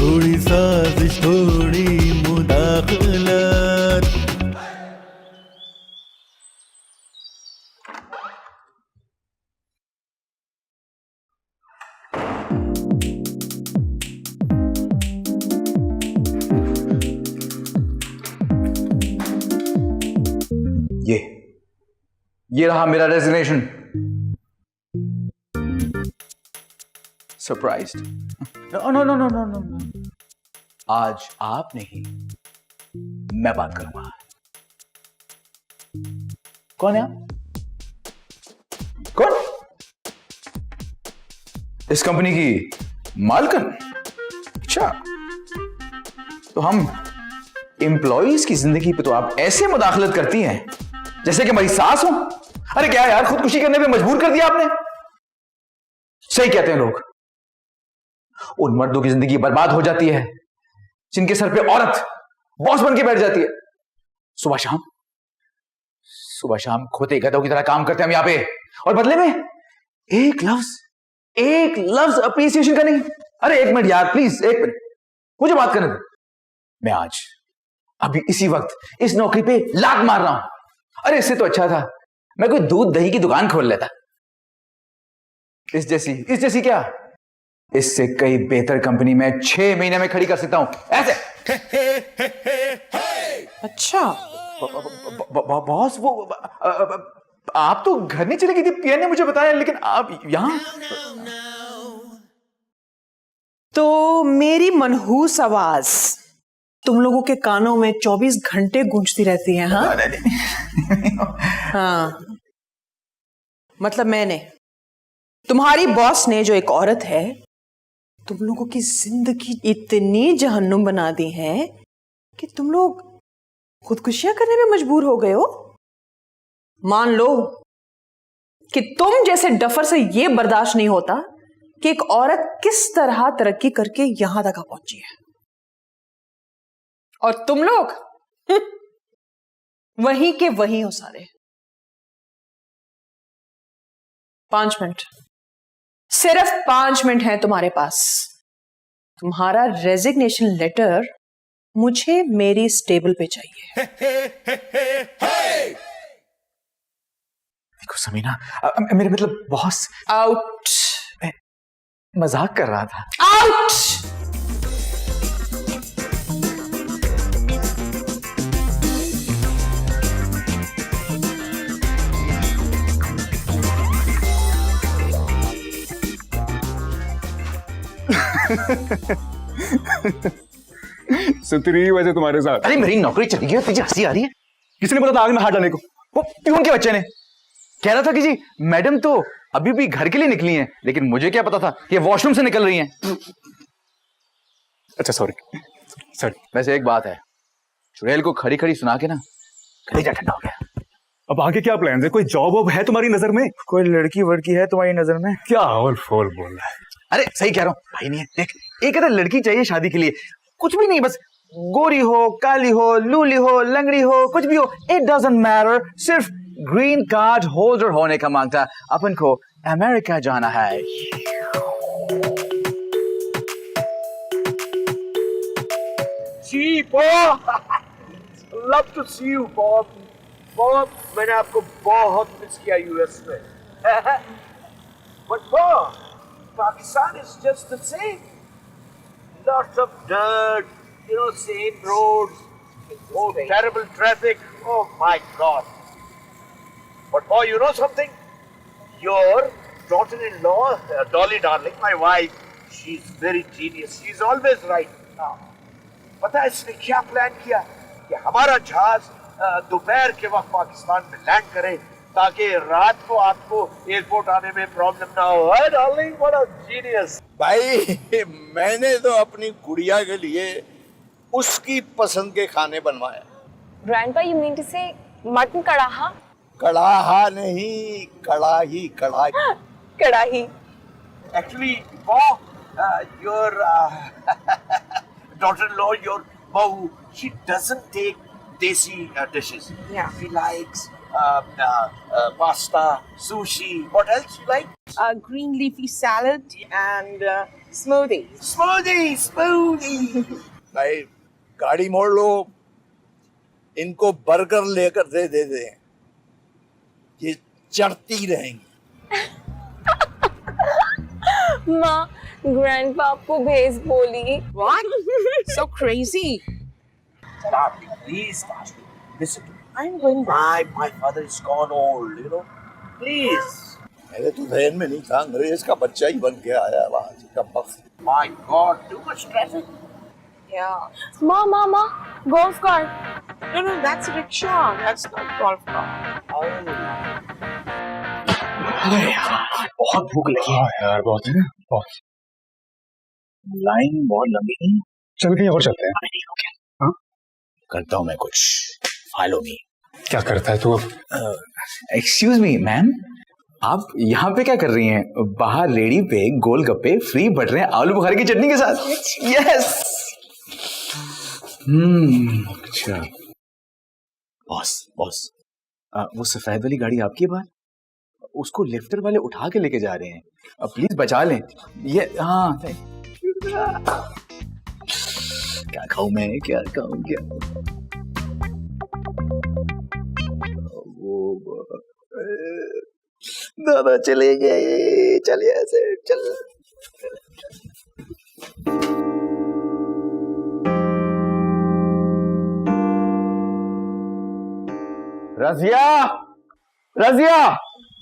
थोड़ी साजिश थोड़ी मुदाखलत। ये रहा मेरा resignation. Surprised? No no no no no no, आज आप नहीं, मैं बात करूंगा। कौन है आप? कौन? इस कंपनी की मालकिन? अच्छा, तो हम एम्प्लॉइज की जिंदगी पे तो आप ऐसे मुदाखलत करती हैं जैसे कि हमारी सास हो। अरे क्या यार, खुदकुशी करने पे मजबूर कर दिया आपने। सही कहते हैं लोग, उन मर्दों की जिंदगी बर्बाद हो जाती है जिनके सर पे औरत बॉस बन के बैठ जाती है। सुबह शाम खोते गधों की तरह काम करते हैं हम यहां पे, और बदले में एक लफ्ज अप्रिसिएशन का नहीं। अरे एक मिनट यार, प्लीज एक मिनट, मुझे बात करने दो। मैं आज अभी इसी वक्त इस नौकरी पे लात मार रहा हूं। अरे इससे तो अच्छा था मैं कोई दूध दही की दुकान खोल लेता। इस जैसी क्या, इससे कई बेहतर कंपनी में 6 महीने में खड़ी कर सकता हूं ऐसे। अच्छा बॉस, वो आप तो घर नहीं चली गई थी, पिया ने मुझे बताया, लेकिन आप यहां। तो मेरी मनहूस आवाज तुम लोगों के कानों में 24 घंटे गूंजती रहती है? हाँ हाँ, मतलब मैंने, तुम्हारी बॉस ने, जो एक औरत है, तुम लोगों की जिंदगी इतनी जहन्नुम बना दी है कि तुम लोग खुदकुशियां करने में मजबूर हो गए हो। मान लो कि तुम जैसे डफर से यह बर्दाश्त नहीं होता कि एक औरत किस तरह तरक्की करके यहां तक पहुंची है, और तुम लोग वहीं के वहीं हो सारे। 5 मिनट, सिर्फ 5 मिनट है तुम्हारे पास। तुम्हारा रेजिग्नेशन लेटर मुझे मेरी स्टेबल पे चाहिए। देखो समीना, मेरे मतलब बॉस। आउट। मजाक कर रहा था। आउट। सुनती रही वैसे तुम्हारे साथ। अरे मेरी नौकरी चली गई, तुझे हंसी आ रही है? किसने बोला था आग में हाथ डालने को? वो प्यून के बच्चे ने कह रहा था कि जी मैडम तो अभी भी घर के लिए निकली हैं, लेकिन मुझे क्या पता था ये वॉशरूम से निकल रही हैं। अच्छा सॉरी। वैसे एक बात है, चुड़ैल को खड़ी खड़ी सुना के ना कलेजा ठंडा हो गया। अब आगे क्या प्लान है? कोई जॉब वॉब है तुम्हारी नजर में? कोई लड़की वड़की है तुम्हारी नजर में? क्या और फोल बोल रहा है? अरे सही कह रहा हूँ भाई, नहीं है। देख, एक अगर लड़की चाहिए शादी के लिए, कुछ भी नहीं, बस गोरी हो, काली हो, लूली हो, लंगड़ी हो, कुछ भी हो, इट डजंट मैटर, सिर्फ ग्रीन कार्ड होल्डर होने का मांगता। अपन को अमेरिका जाना है। जी Bob, love to see you Bob. Bob, मैंने आपको बहुत मिस किया यूएस में। But Bob, Pakistan is just the same. Lots of dirt, same roads, terrible traffic. Oh my God. But boy, you know something? Your daughter-in-law, Dolly darling, my wife, she's very genius. She's always right. Now, पता है इसने क्या plan किया? कि हमारा जहाज दोपहर के वक्त पाकिस्तान में लैंड करे ताकि रात को आपको एयरपोर्ट आने में प्रॉब्लम ना हो। Darling, what a genius. भाई, मैंने तो अपनी गुड़िया के लिए उसकी पसंद के खाने बनवाए। Grandpa, you mean to say mutton कड़ाहा? कड़ाहा नहीं, कड़ाही। कड़ाही। Actually, your daughter-in-law, your bahu, she doesn't take desi dishes. Yeah. She likes pasta, sushi. What else you like? green leafy salad and smoothie. Smoothie भाई गाड़ी मोड़ लो, इनको burger लेकर दे दे, ये चढ़ती रहेंगी। माँ, ग्रैंडपा आपको भेज बोली। What? So crazy. Darling, please, Darling, listen to me. I'm going back. My father is gone old, you know. Please. मेरे तो ध्यान में नहीं था, अंग्रेज का बच्चा ही बन के आया वहां से कब वक्त। My God, too much traffic. Yeah. माँ, golf cart. No, that's a rickshaw. That's not golf cart. बहुत भूख लगी है यार बहुत लाइन बहुत लंबी है। चल कहीं और चलते हैं। करता हूँ मैं कुछ, फॉलो मी। क्या करता है तू अब? एक्सक्यूज मी मैम, आप यहाँ पे क्या कर रही हैं? बाहर रेडी पे गोलगप्पे फ्री बट रहे हैं आलू बुखारे की चटनी के साथ। यस। अच्छा बॉस, वो सफेद वाली गाड़ी आपकी बात, उसको लिफ्टर वाले उठा के लेके जा रहे हैं, प्लीज बचा लें। ये हाँ, क्या खाऊं मैं, क्या खाऊं क्या? वो दादा चले गए, चलिए ऐसे चल। रजिया,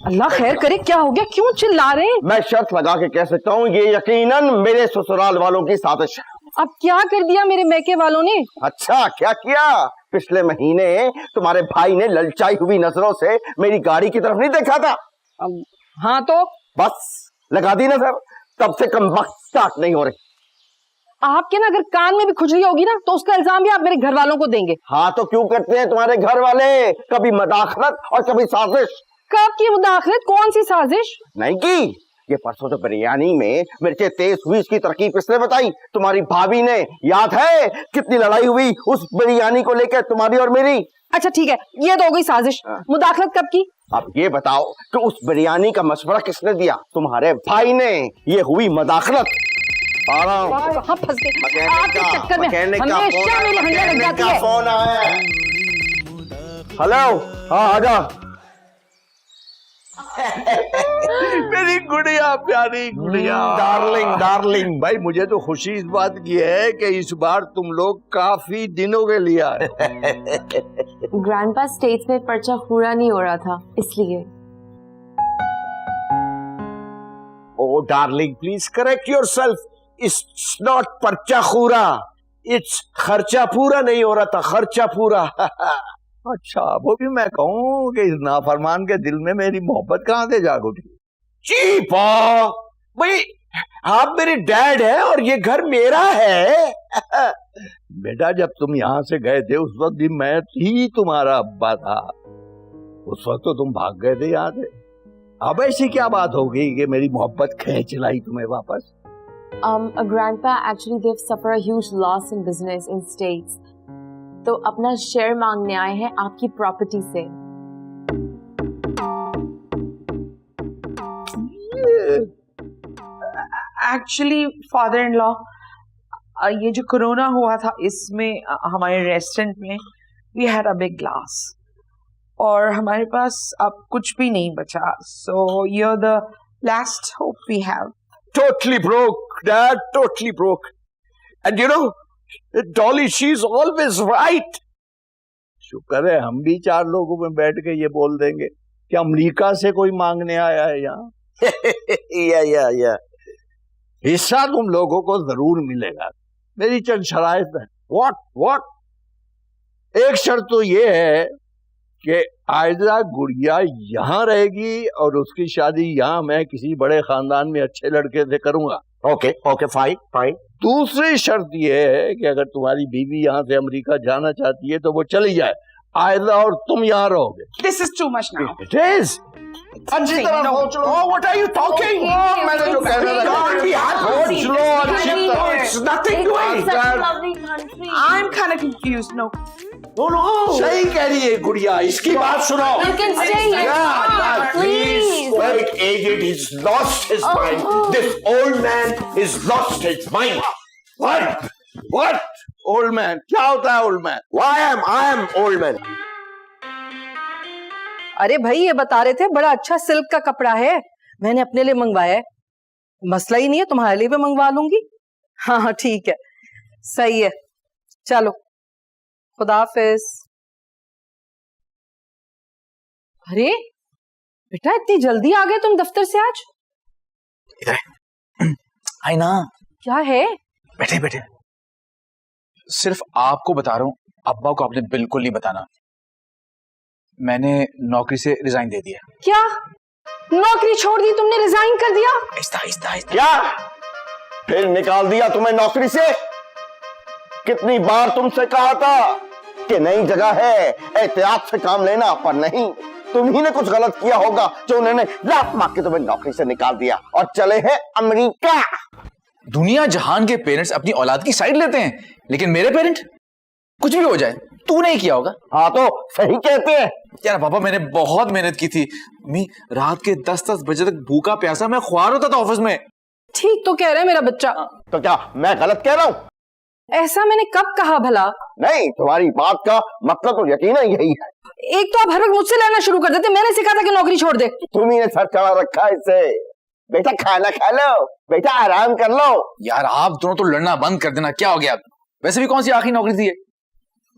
अल्लाह खैर करे, क्या हो गया? क्यों चिल्ला रहे हैं? मैं शर्त लगा के कह सकता हूँ ये यकीनन मेरे ससुराल वालों की साजिश है। अब क्या कर दिया मेरे मैके वालों ने? अच्छा क्या किया? पिछले महीने तुम्हारे भाई ने ललचाई हुई नजरों से मेरी गाड़ी की तरफ नहीं देखा था? हाँ तो बस लगा दी नजर, तब से कम वक्त स्टार्ट नहीं हो रही। आपके ना अगर कान में भी खुजली होगी ना तो उसका इल्जाम भी आप मेरे घर वालों को देंगे। हाँ तो क्यों करते हैं तुम्हारे घर वाले कभी मदाखलत और कभी साजिश? कब की मुदाखलत? कौन सी साजिश? नहीं की, ये परसों तो बिरयानी में मिर्चें तेज हुई, इसकी तरकीब किसने बताई? तुम्हारी भाभी ने। याद है कितनी लड़ाई हुई उस बिरयानी को लेकर तुम्हारी और मेरी? अच्छा ठीक है, ये तो हो गई साजिश। मुदाखलत कब की? अब ये बताओ कि उस बिरयानी का मशवरा किसने दिया? तुम्हारे भाई ने। ये हुई मदाखलत। कहाँ फंस गए आपके चक्कर में? हमेशा मेरी हंडिया लग जाती है। फोन आया। हेलो, हाँ आजा। मेरी गुड़िया, प्यारी गुड़िया, डार्लिंग भाई, मुझे तो खुशी इस बात की है कि इस बार तुम लोग काफी दिनों के लिए आए। ग्रैंडपा स्टेट्स में पर्चा पूरा नहीं हो रहा था, इसलिए। Oh darling, please correct yourself. It's not पर्चा पूरा, इट्स खर्चा पूरा नहीं हो रहा था, खर्चा पूरा। अच्छा, वो भी मैं कहूँ कि इस नाफरमान के दिल में मेरी मोहब्बत कहाँ से जाग उठी? चीपा भाई, आप मेरे डैड हैं और ये घर मेरा है। बेटा, जब तुम यहाँ से गए थे उस वक्त भी मैं ही तुम्हारा अब्बा था। उस वक्त तो तुम भाग गए थे यहाँ से। अब ऐसी क्या बात हो गई कि मेरी मोहब्बत खींच लाई तुम्हें वापस? Grandpa, actually they've suffered a huge loss in business in states. तो अपना शेयर मांगने आए हैं आपकी प्रॉपर्टी से। एक्चुअली फादर इन लॉ, ये जो कोरोना हुआ था इसमें हमारे रेस्टोरेंट में we had a big loss और हमारे पास अब कुछ भी नहीं बचा। So you are the last hope we have. Totally broke, Dad, totally broke. And you know, Dolly, she's always right. शुक्र है हम भी चार लोगों में बैठ के ये बोल देंगे कि अमेरिका से कोई मांगने आया है यहाँ। या हिस्सा तुम लोगों को जरूर मिलेगा। मेरी चंद शराइत है। What? एक शर्त तो ये है कि आयजा गुड़िया यहाँ रहेगी और उसकी शादी यहाँ मैं किसी बड़े खानदान में अच्छे लड़के से करूंगा। Okay fine. दूसरी शर्त यह है कि अगर तुम्हारी बीवी यहाँ से अमेरिका जाना चाहती है तो वो चली जाए, आयजा और तुम यहाँ रहोगे। This is too much now. It is. अच्छी तरह सोच लो। What are you talking? मैंने जो कह रहा था सोच लो अच्छी तरह। It's nothing doing. Such a lovely country. I'm kind of confused. No, सही कह रही है गुड़िया, इसकी बात सुनो। You can stay here. Please. Wait, aged, he's lost his mind. This old man has lost his mind. What? What? Old man? क्या होता है old man? I am old man. अरे भाई ये बता रहे थे बड़ा अच्छा सिल्क का कपड़ा है, मैंने अपने लिए मंगवाया है। मसला ही नहीं है, तुम्हारे लिए भी मंगवा लूंगी। हाँ हाँ ठीक है, सही है, चलो खुदा हाफिज। अरे बेटा इतनी जल्दी आ गए तुम दफ्तर से आज? आई ना। क्या है? बैठे बैठे। सिर्फ आपको बता रहा हूँ, अब्बा को आपने बिल्कुल नहीं बताना। मैंने नौकरी से रिजाइन दे दिया। क्या नौकरी छोड़ दी तुमने, रिजाइन कर दिया? आहिस्ता आहिस्ता आहिस्ता। क्या फिर निकाल दिया तुम्हें नौकरी से? कितनी बार तुमसे कहा था कि नई जगह है, एहतियात से काम लेना, पर नहीं, तुम ही ने कुछ गलत किया होगा जो उन्होंने लात मार के तुम्हें नौकरी से निकाल दिया और चले हैं अमेरिका। दुनिया जहान के पेरेंट्स अपनी औलाद की साइड लेते हैं, लेकिन मेरे पेरेंट कुछ भी हो जाए तूने ही किया होगा। हाँ तो सही कहते हैं। यार पापा मैंने बहुत मेहनत की थी, मी रात के 10-10 बजे तक भूखा प्यासा मैं ख्वार होता था ऑफिस में। ठीक तो कह रहे हैं मेरा बच्चा। तो क्या मैं गलत कह रहा हूँ? ऐसा मैंने कब कहा भला? नहीं, तुम्हारी बात का मतलब तो यकीनन यही है। एक तो आप हर वक्त मुझसे लड़ना शुरू कर देते, मैंने सिखा था कि नौकरी छोड़ दे। तुम ही ने सर चढ़ा रखा है इसे। बेटा खाना खा लो, बेटा आराम कर लो। यार आप दोनों तो लड़ना बंद कर देना, क्या हो गया? वैसे भी कौन सी आखिरी नौकरी थी है?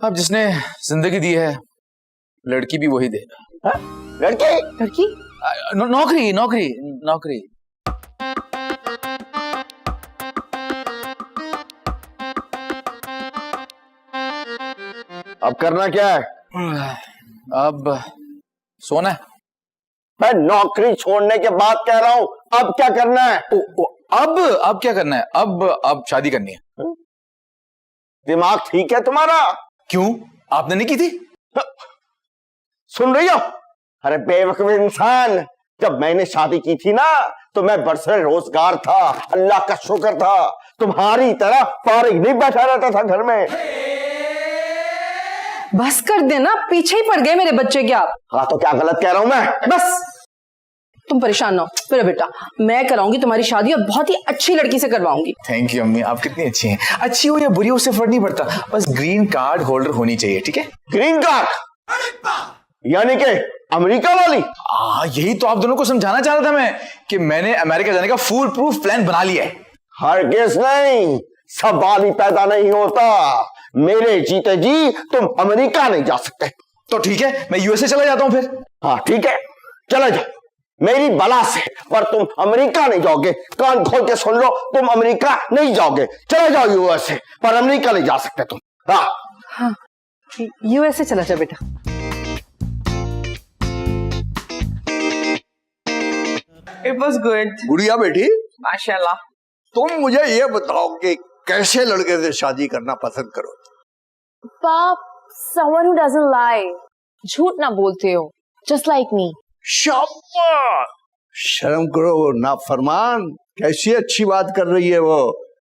अब जिसने जिंदगी दी है लड़की भी वही देगा। लड़की? लड़की? नौकरी नौकरी नौकरी। अब करना क्या है? अब सोना है। मैं नौकरी छोड़ने के बाद कह रहा हूँ, अब क्या करना है? अब क्या करना है? अब शादी करनी है। दिमाग ठीक है तुम्हारा? क्यों, आपने नहीं की थी? सुन रही हो? अरे बेवकूफ इंसान, जब मैंने शादी की थी ना तो मैं बरसरे रोजगार था, अल्लाह का शुक्र था। तुम्हारी तरह फारिग नहीं बैठा रहता था घर में। बस कर देना, पीछे ही पड़ गए मेरे बच्चे क्या? हाँ तो क्या गलत कह रहा हूं मैं? बस तुम परेशान ना हो मेरा बेटा, मैं कराऊंगी तुम्हारी शादी और बहुत ही अच्छी लड़की से करवाऊंगी। थैंक यू अम्मी, आप कितनी अच्छी हैं। अच्छी हो या बुरी हो उससे फर्क नहीं पड़ता, बस ग्रीन कार्ड होल्डर होनी चाहिए, ठीक है? ग्रीन कार्ड यानी कि अमेरिका वाली? यही तो आप दोनों को समझाना चाह रहा था मैं कि मैंने अमेरिका जाने का फुल प्रूफ प्लान बना लिया है। हरगिज़ नहीं, सवाल ही पैदा नहीं होता। मेरे जीते जी तुम अमेरिका नहीं जा सकते। तो ठीक है, मैं यूएसए चला जाता हूं फिर। हाँ ठीक है, चले जाओ मेरी बला से, पर तुम अमेरिका नहीं जाओगे। कान खोल के सुन लो, तुम अमेरिका नहीं जाओगे। चले जाओ यूएसए, पर अमेरिका नहीं जा सकते तुम। हाँ यूएसए चला जा बेटा। It was good. गुड़िया बेटी, माशाल्लाह। तुम मुझे ये बताओ कि कैसे लड़के से शादी करना पसंद करो? पाप, someone who doesn't lie. झूठ ना बोलते हो, just like me. शाबाश, शर्म करो ना फरमान, कैसी अच्छी बात कर रही है वो,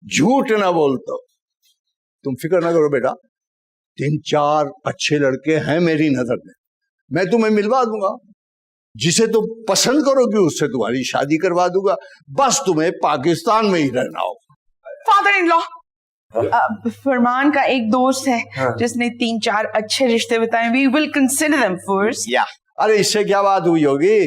झूठ ना बोल। तो तुम फिक्र ना करो बेटा, 3-4 अच्छे लड़के हैं मेरी नजर में, मैं तुम्हें मिलवा दूंगा। जिसे तुम पसंद करोगी उससे तुम्हारी शादी करवा दूंगा। बस तुम्हें पाकिस्तान में ही रहना होगा। फादर इन लॉ, फरमान का एक दोस्त है जिसने 3-4 अच्छे रिश्ते बताए। We will consider them first. या अरे इससे क्या बात हुई होगी?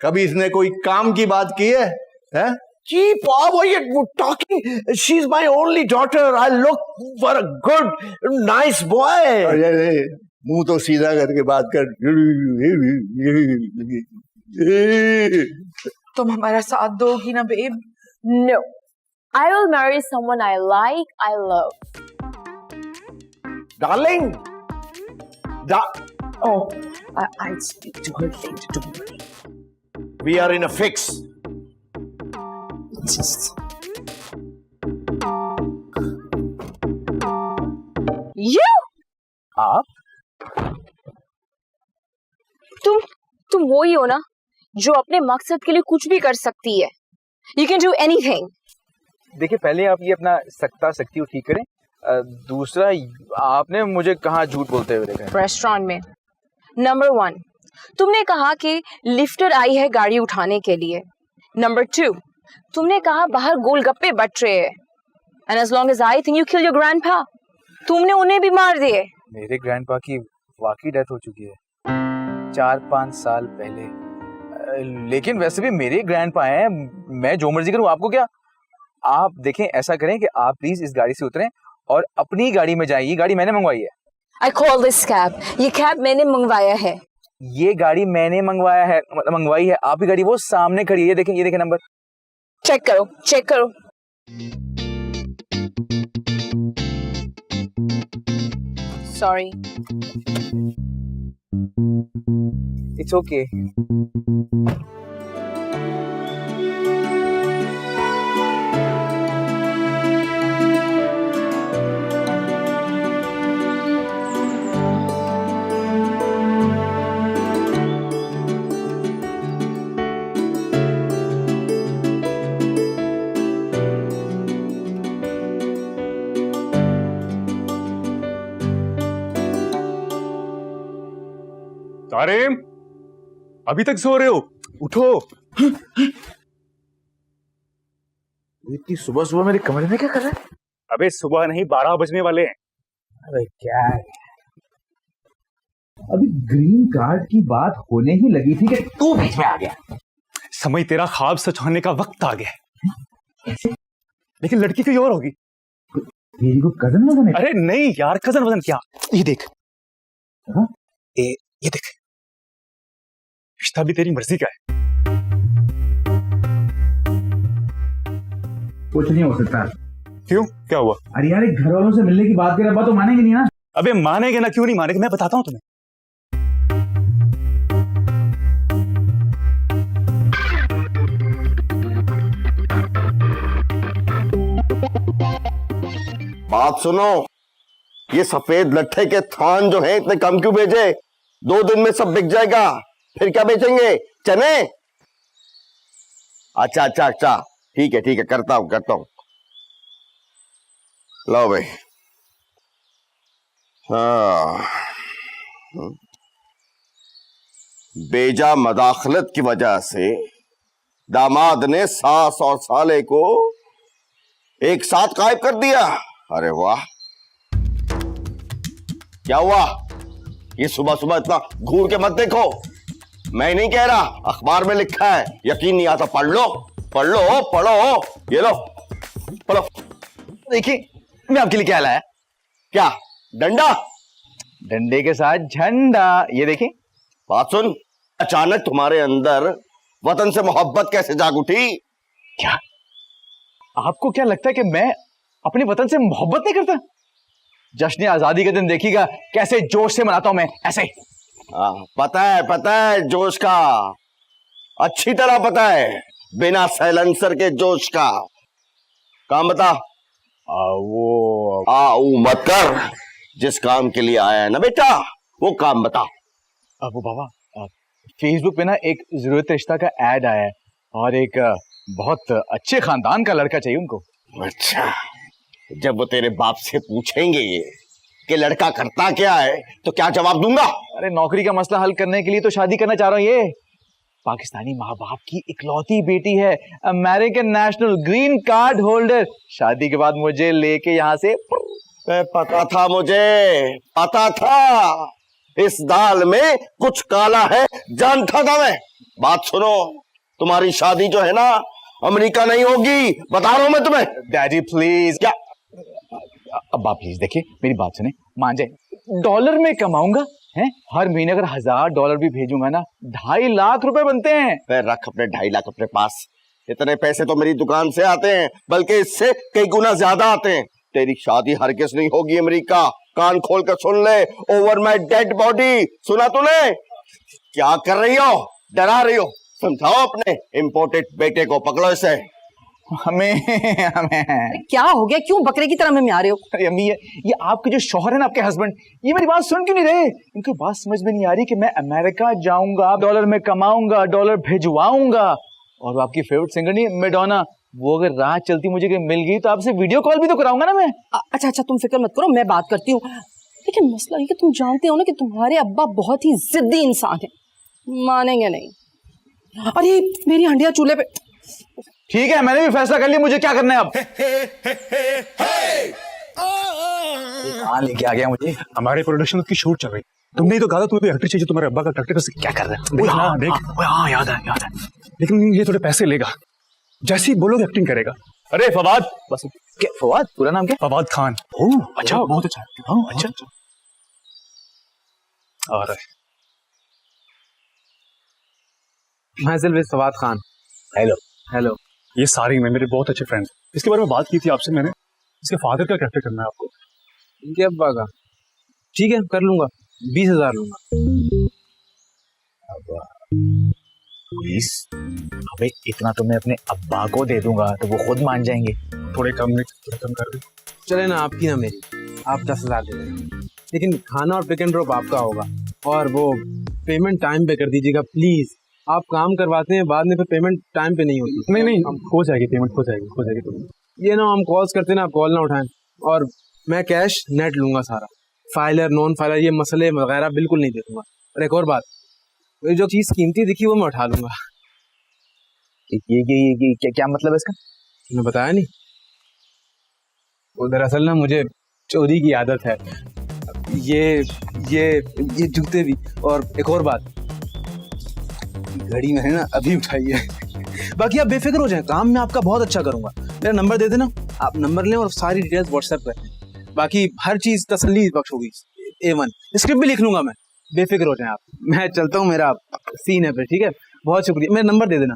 कभी इसने कोई काम की बात की है? जी Bob, are you talking? She's my only daughter. I look for a good, nice boy. अरे मुंह तो सीधा करके बात कर। तुम हमारा साथ दोगी ना babe? No, I will marry someone I like, I love. Darling. Oh, I'll speak to her later. Don't worry. We are in a fix. Just You? आप? तुम वो ही हो ना जो अपने मकसद के लिए कुछ भी कर सकती है। You can do anything. देखिए पहले आप ये अपना सकता सकती हो ठीक करें, दूसरा, आपने मुझे कहाँ झूठ बोलते हुए देखा है? रेस्टोरेंट में। नंबर 1, तुमने कहा कि लिफ्टर आई है गाड़ी उठाने के लिए। नंबर 2, तुमने कहा बाहर गोलगप्पे बट रहे हैं। And as long as I think you kill your grandpa, तुमने उन्हें भी मार दिए। मेरे ग्रैंडपा की वाकई डेथ हो चुकी है 4-5 साल पहले। लेकिन वैसे भी मेरे ग्रैंडपा हैं, मैं जो मर्जी करूं, आपको क्या? आप देखें, ऐसा करें कि आप प्लीज इस गाड़ी से उतरें और अपनी गाड़ी में जाइए। गाड़ी मैंने मंगवाई है। आई कॉल दिस कैब, ये कैब मैंने मंगवाया है। ये गाड़ी मैंने मंगवाया है, मतलब मंगवाई है। आपकी गाड़ी वो सामने खड़ी है, ये देखें नंबर। चेक करो, चेक करो। सॉरी। It's okay. तारिम, अभी तक सो रहे हो? उठो। इतनी सुबह सुबह मेरे कमरे में क्या कर रहा है? अबे सुबह नहीं, 12 बजने वाले हैं। अरे क्या है? अभी ग्रीन कार्ड की बात होने ही लगी थी कि तू बीच में आ गया। समय तेरा ख्वाब सच होने का वक्त आ गया। लेकिन लड़की कोई और होगी। तेरी को कजन वजन है? अरे नहीं यार, कजन वजन क्या? ये देख। हाँ? ये देख, रिश्ता भी तेरी मर्जी का है। कुछ नहीं हो सकता। क्यों, क्या हुआ? अरे यार, घर वालों से मिलने की बात कर रहा तो मानेंगे नहीं ना? अबे मानेंगे ना, क्यों नहीं मानेंगे, मैं बताता हूं तुम्हें। बात सुनो, ये सफेद लट्ठे के थान जो हैं इतने कम क्यों भेजे? 2 दिन में सब बिक जाएगा। फिर क्या बेचेंगे, चने? अच्छा, ठीक है, करता हूं। लो भाई। हाँ, बेजा मदाखलत की वजह से दामाद ने सास और साले को एक साथ गायब कर दिया। अरे वाह, क्या हुआ? ये सुबह सुबह इतना घूर के मत देखो, मैं नहीं कह रहा, अखबार में लिखा है। यकीन नहीं आता, पढ़ लो। ये लो, पढ़ो। देखिए, मैं आपके लिए क्या लाया? क्या? डंडा? डंडे के साथ झंडा। ये देखिए। बात सुन, अचानक तुम्हारे अंदर वतन से मोहब्बत कैसे जाग उठी? क्या आपको क्या लगता है कि मैं अपने वतन से मोहब्बत नहीं करता? जश्न आजादी के दिन देखिएगा कैसे जोश से मनाता हूं मैं, ऐसे। पता है जोश का, अच्छी तरह पता है, बिना साइलेंसर के जोश का। काम बता। वो मत कर, जिस काम के लिए आया है ना बेटा, वो काम बता। वो बाबा, फेसबुक पे ना एक जरूरत रिश्ता का ऐड आया है और एक बहुत अच्छे खानदान का लड़का चाहिए उनको। अच्छा, जब वो तेरे बाप से पूछेंगे कि लड़का करता क्या है तो क्या जवाब दूंगा? अरे नौकरी का मसला हल करने के लिए तो शादी करना चाह रहा हूँ। ये पाकिस्तानी माँ बाप की इकलौती बेटी है, American national, green card holder. शादी के बाद मुझे लेके यहाँ से। पता था, मुझे पता था, इस दाल में कुछ काला है, जानता था मैं। बात सुनो, तुम्हारी शादी जो है ना, अमेरिका नहीं होगी, बता रहा हूं मैं तुम्हें। Daddy please. क्या? अब्बा प्लीज, देखिए मेरी बात सुने, मान जाए। डॉलर में कमाऊंगा, हैं? हर महीने अगर $1000 भी भेजूंगा ना, 2.5 लाख रुपए बनते हैं। फिर रख अपने 2.5 लाख अपने पास। इतने पैसे तो मेरी दुकान से आते हैं, बल्कि इससे कई गुना ज्यादा आते हैं। तेरी शादी हरगिज नहीं होगी अमेरिका, कान खोल कर सुन ले। ओवर माई डेड बॉडी, सुना तूने? क्या कर रही हो, डरा रही हो? समझाओ अपने इम्पोर्टेड बेटे को, पकड़ो इसे। हमें क्या हो गया, क्यों बकरे की तरह में आ रहे हो? अरे अम्मी, ये आपके जो शौहर है ना, आपके हस्बैंड, ये मेरी बात सुन क्यों नहीं रहे? इनको बात समझ में नहीं आ रही कि मैं अमेरिका जाऊंगा, डॉलर में कमाऊंगा, डॉलर भिजवाऊंगा, और वो आपकी फेवरेट सिंगर नहीं, मैडोना, वो अगर राह चलती मुझे कहीं मिल गई तो आपसे वीडियो कॉल भी तो कराऊंगा ना मैं। अच्छा अच्छा, तुम फिक्र मत करो, मैं बात करती हूँ। लेकिन मसला ये कि तुम जानते हो ना कि तुम्हारे अब्बा बहुत ही जिद्दी इंसान है, मानेंगे नहीं। अरे मेरी हंडिया चूल्हे पे। ठीक है, मैंने भी फैसला कर लिया, मुझे क्या करना है अब। कहाँ लेके आ गया मुझे? हमारे प्रोडक्शन की शूट चल रही, तुमने ही तो कहा था तुम्हें कोई एक्टर चाहिए, तुम्हारे अब्बा का कैरेक्टर से क्या कर रहा है? देख ना, देख। हाँ याद है। लेकिन ये थोड़े पैसे लेगा, जैसे ही बोलोगे एक्टिंग करेगा। अरे फवाद, बस। क्या फवाद? पूरा नाम क्या? फवाद खान। ओह अच्छा, बहुत अच्छा। हाँ अच्छा। आ रहा है। मैं सिर्फ फवाद खान। हेलो। ये सारी में मेरे बहुत अच्छे फ्रेंड्स, इसके बारे में बात की थी आपसे मैंने। इसके फादर का कैरेक्टर करना है आपको। इनके अब्बा का? ठीक है, कर लूंगा, 20,000 लूंगा। 20? अबे इतना तो मैं अपने अब्बा को दे दूंगा तो वो खुद मान जाएंगे। थोड़े कम कर दे। चले ना, आपकी ना मेरी, आप 10,000 दे देना। लेकिन खाना और पिक एंड ड्रॉप आपका होगा, और वो पेमेंट टाइम पे कर दीजिएगा प्लीज। आप काम करवाते हैं, बाद में फिर पेमेंट टाइम पे नहीं होती। नहीं, हो जाएगी पेमेंट, हो जाएगी। ये ना, हम कॉल्स करते हैं ना, आप कॉल ना उठाएं। और मैं कैश नेट लूंगा सारा, फाइलर नॉन फाइलर ये मसले वगैरह बिल्कुल नहीं दे दूंगा। और एक और बात, ये जो चीज कीमती दिखी वो मैं उठा लूंगा। ये क्या मतलब है इसका? मैं बताया नहीं, वो दरअसल ना मुझे चोरी की आदत है। ये जूते भी। और एक और बात, घड़ी मैंने ना अभी उठाई है। बाकी आप बेफिक्र हो जाएं, काम मैं आपका बहुत अच्छा करूंगा। मेरा नंबर दे देना, आप नंबर लें और सारी डिटेल्स व्हाट्सएप करें। बाकी हर चीज तसल्ली बख्श होगी। A1 स्क्रिप्ट भी लिख लूंगा मैं, बेफिक्र हो जाएं आप। मैं चलता हूँ, मेरा सीन है फिर। ठीक है, बहुत शुक्रिया। मेरा नंबर दे देना।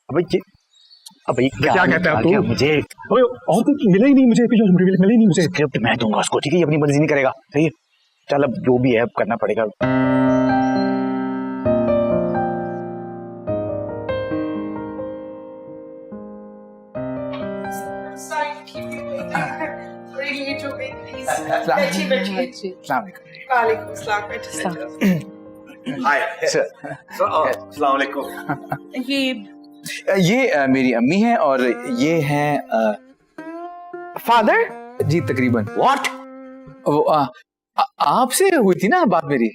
अबे क्या कहते हैं आप? तो मुझे और कुछ मिला ही नहीं मुझे, मिला ही नहीं मुझे। स्क्रिप्ट मैं दूंगा उसको, ठीक है? ये अपनी मर्जी नहीं करेगा, सही है? चल अब जो भी है अब करना पड़ेगा। ये मेरी अम्मी है और ये है फादर जी तकरीबन। व्हाट? वो आपसे हुई थी ना बात मेरी?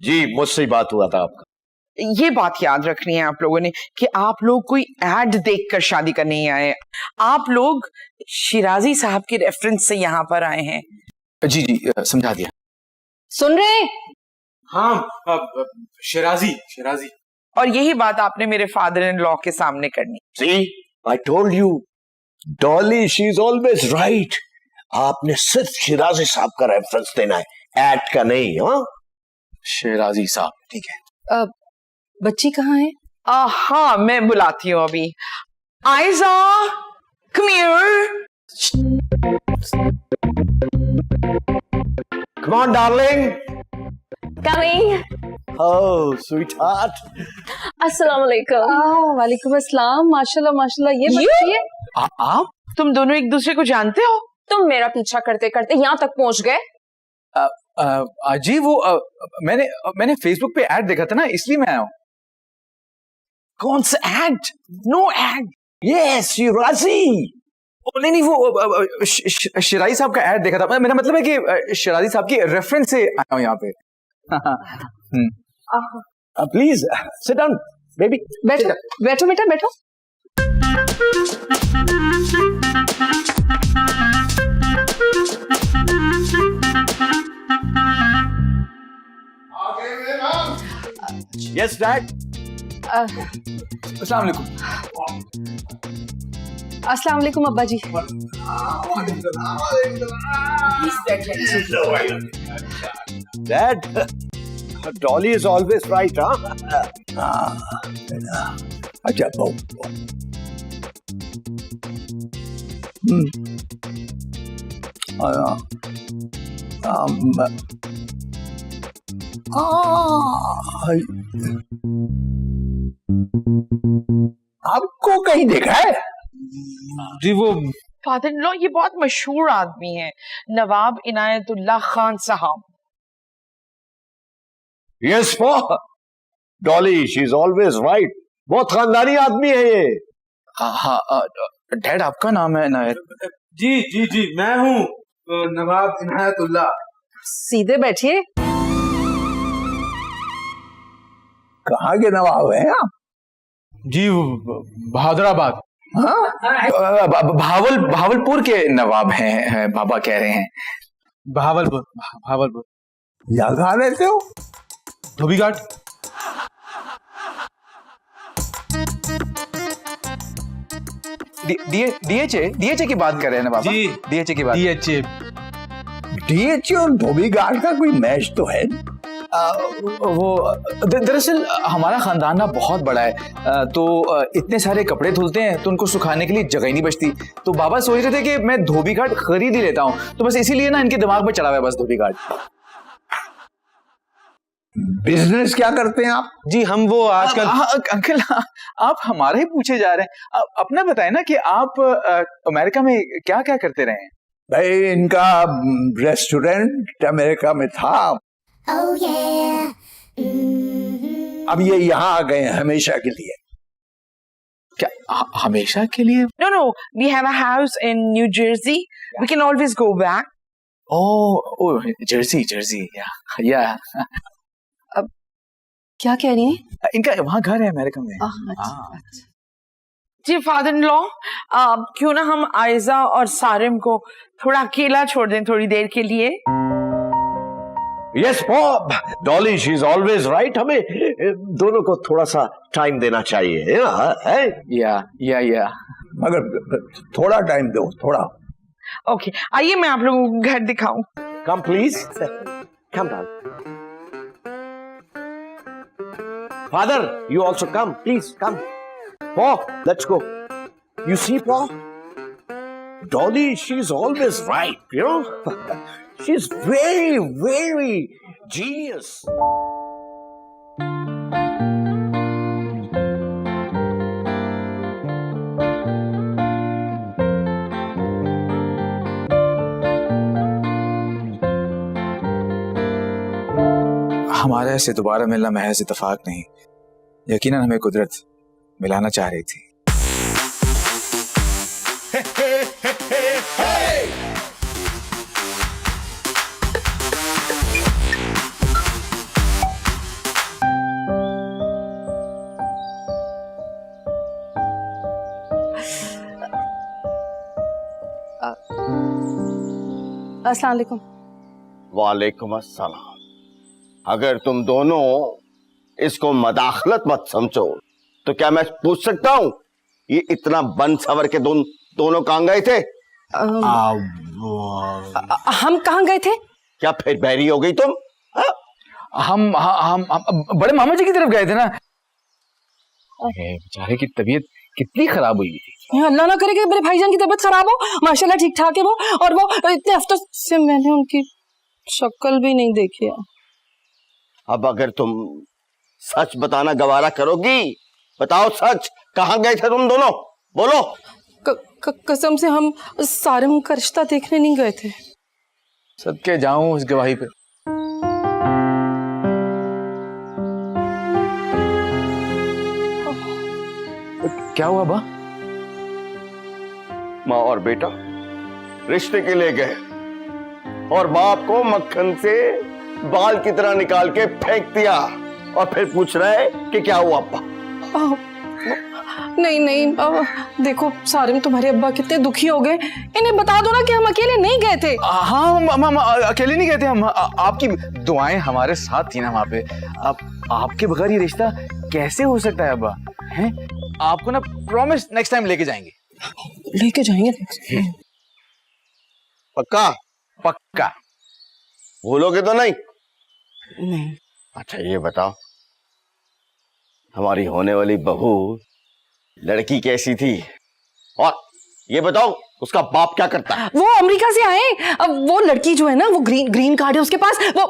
जी, मुझसे ही बात हुआ था आपका। ये बात याद रखनी है आप लोगों ने कि आप लोग कोई एड देखकर शादी करने नहीं आए। आप लोग शिराजी साहब के रेफरेंस से यहाँ पर आए हैं। जी समझा दिया। सुन रहे? हाँ, शिराजी। और यही बात आपने मेरे फादर इन लॉ के सामने करनी। See, I told you, Dolly, she's always right. आपने सिर्फ शिराजी साहब का रेफरेंस देना है, एड का नहीं। हाँ, शिराजी साहब, ठीक है। बच्ची कहाँ है? हाँ, मैं बुलाती हूँ अभी। Aiza, come here. come on, darling. Coming. Oh, sweetheart. अस्सलाम वालेकुम। वालेकुम अस्सलाम। माशाल्लाह माशाल्लाह, ये बच्ची है। आप तुम दोनों एक दूसरे को जानते हो? तुम मेरा पीछा करते करते यहाँ तक पहुँच गए। जी वो मैंने फेसबुक पे ऐड देखा था ना, इसलिए मैं आया हूँ। कौन सा ad? No ad. Yes, Shirazi. नहीं वो शिराजी साहब का ऐड देखा था। मेरा मतलब है कि शिराजी साहब के रेफरेंस से आया हूँ यहाँ पे। Please sit down baby. बैठो बेटा बैठो। Yes dad. अस्सलाम वालेकुम। अस्सलाम वालेकुम अब्बा जी। Dad, Dolly is always right, huh? अच्छा बहु। आपको कहीं देखा है? जी वो फादर इन लॉ ये बहुत मशहूर आदमी है, नवाब इनायतुल्लाह खान साहब। Yes, for Dolly, she's always right. बहुत खानदानी आदमी है ये, हाँ डैड आपका नाम है नायर? जी जी जी, मैं हूँ नवाब इनायतुल्ला। सीधे बैठिए। कहाँ के नवाब हैं आप? जी बहादुराबाद। भावलपुर के नवाब हैं बाबा कह रहे हैं। भावलपुर भावलपुर। यहाँ कहाँ रहते हो? धोबी घाट। डीएचए की बात कर रहे हैं ना बाबा? जी डीएचए की बात। डीएचए। डीएचए और धोबी घाट का कोई मैच तो है? वो दरअसल हमारा खानदान ना बहुत बड़ा है, तो इतने सारे कपड़े धुलते हैं तो उनको सुखाने के लिए जगह ही नहीं बचती। तो बाबा सोच रहे थे कि मैं धोबी घाट खरीद ही लेता हूँ, तो बस इसीलिए ना इनके दिमाग में चढ़ा हुआ है बस धोबी घाट। बिजनेस क्या करते हैं आप? जी हम वो आजकल अंकल आप हमारा ही पूछे जा रहे हैं, अपना बताएं ना कि आप अमेरिका में क्या क्या करते रहे हैं? भाई इनका रेस्टोरेंट अमेरिका में था। अब ये यहाँ आ गए हैं हमेशा के लिए। क्या हमेशा के लिए? No, we have a house in New Jersey. We can always go back. Oh Jersey या अब क्या कह रही हैं? इनका वहाँ घर है अमेरिका में। अच्छा। जी फादर इन लॉ, क्यों ना हम आयजा और सारिम को थोड़ा अकेला छोड़ दें थोड़ी देर के लिए? Yes Bob, Dolly she is always right. हमें दोनों को थोड़ा सा टाइम देना चाहिए है? या मगर थोड़ा टाइम दो, थोड़ा। ओके, आइए मैं आप लोगों को घर दिखाऊं। Come please, come down. Father you also come please, come. Paul, let's go. You see, Paul? Dolly, she's always right, you know? She's very, very genius. हमारे ऐसे दोबारा मिलना महज इत्तेफाक नहीं, यकीनन हमें कुदरत मिलाना चाह रही थी। अस्सलाम वालेकुम। वालेकुम अस्सलाम। अगर तुम दोनों इसको मदाखलत मत समझो तो क्या मैं पूछ सकता हूँ ये इतना बन सवर के दोनों कहाँ गए थे? हम कहाँ गए थे? क्या फिर बहरी हो गई तुम? हम बड़े मामा जी की तरफ गए थे ना। बेचारे की तबीयत कितनी खराब हुई थी। अल्लाह ना करे कि मेरे भाईजान की तबीयत खराब हो। माशाल्लाह ठीक ठाक है वो, और वो इतने हफ्तों से मैंने उनकी शक्ल भी नहीं देखी है। अब अगर तुम सच बताना गवारा करोगी, बताओ सच, कहाँ गए थे तुम दोनों? बोलो। कसम से हम सारिम का रिश्ता देखने नहीं गए थे। सदके जाऊं उस गवाही पे। क्या हुआ बा? माँ और बेटा रिश्ते के लिए गए और बाप को मक्खन से बाल की तरह निकाल के फेंक दिया और फिर पूछ रहे कि क्या हुआ अब्बा? नहीं देखो सारिम, तुम्हारे अब्बा कितने दुखी हो गए। इन्हें बता दो ना कि हम अकेले नहीं गए थे। हाँ हम अकेले नहीं गए थे। हम आपकी दुआएं हमारे साथ थी ना वहाँ पे। आपके बगैर ये रिश्ता कैसे हो सकता है अब्बा? हैं? आपको ना प्रॉमिस नेक्स्ट टाइम लेके जाएंगे। लेके जाएंगे? पक्का भूलोगे तो नहीं? नहीं। अच्छा ये बताओ, हमारी होने वाली बहू लड़की कैसी थी? और ये बताओ उसका बाप क्या करता है? वो अमेरिका से आए। अब वो लड़की जो है ना, वो ग्रीन कार्ड है उसके पास। वो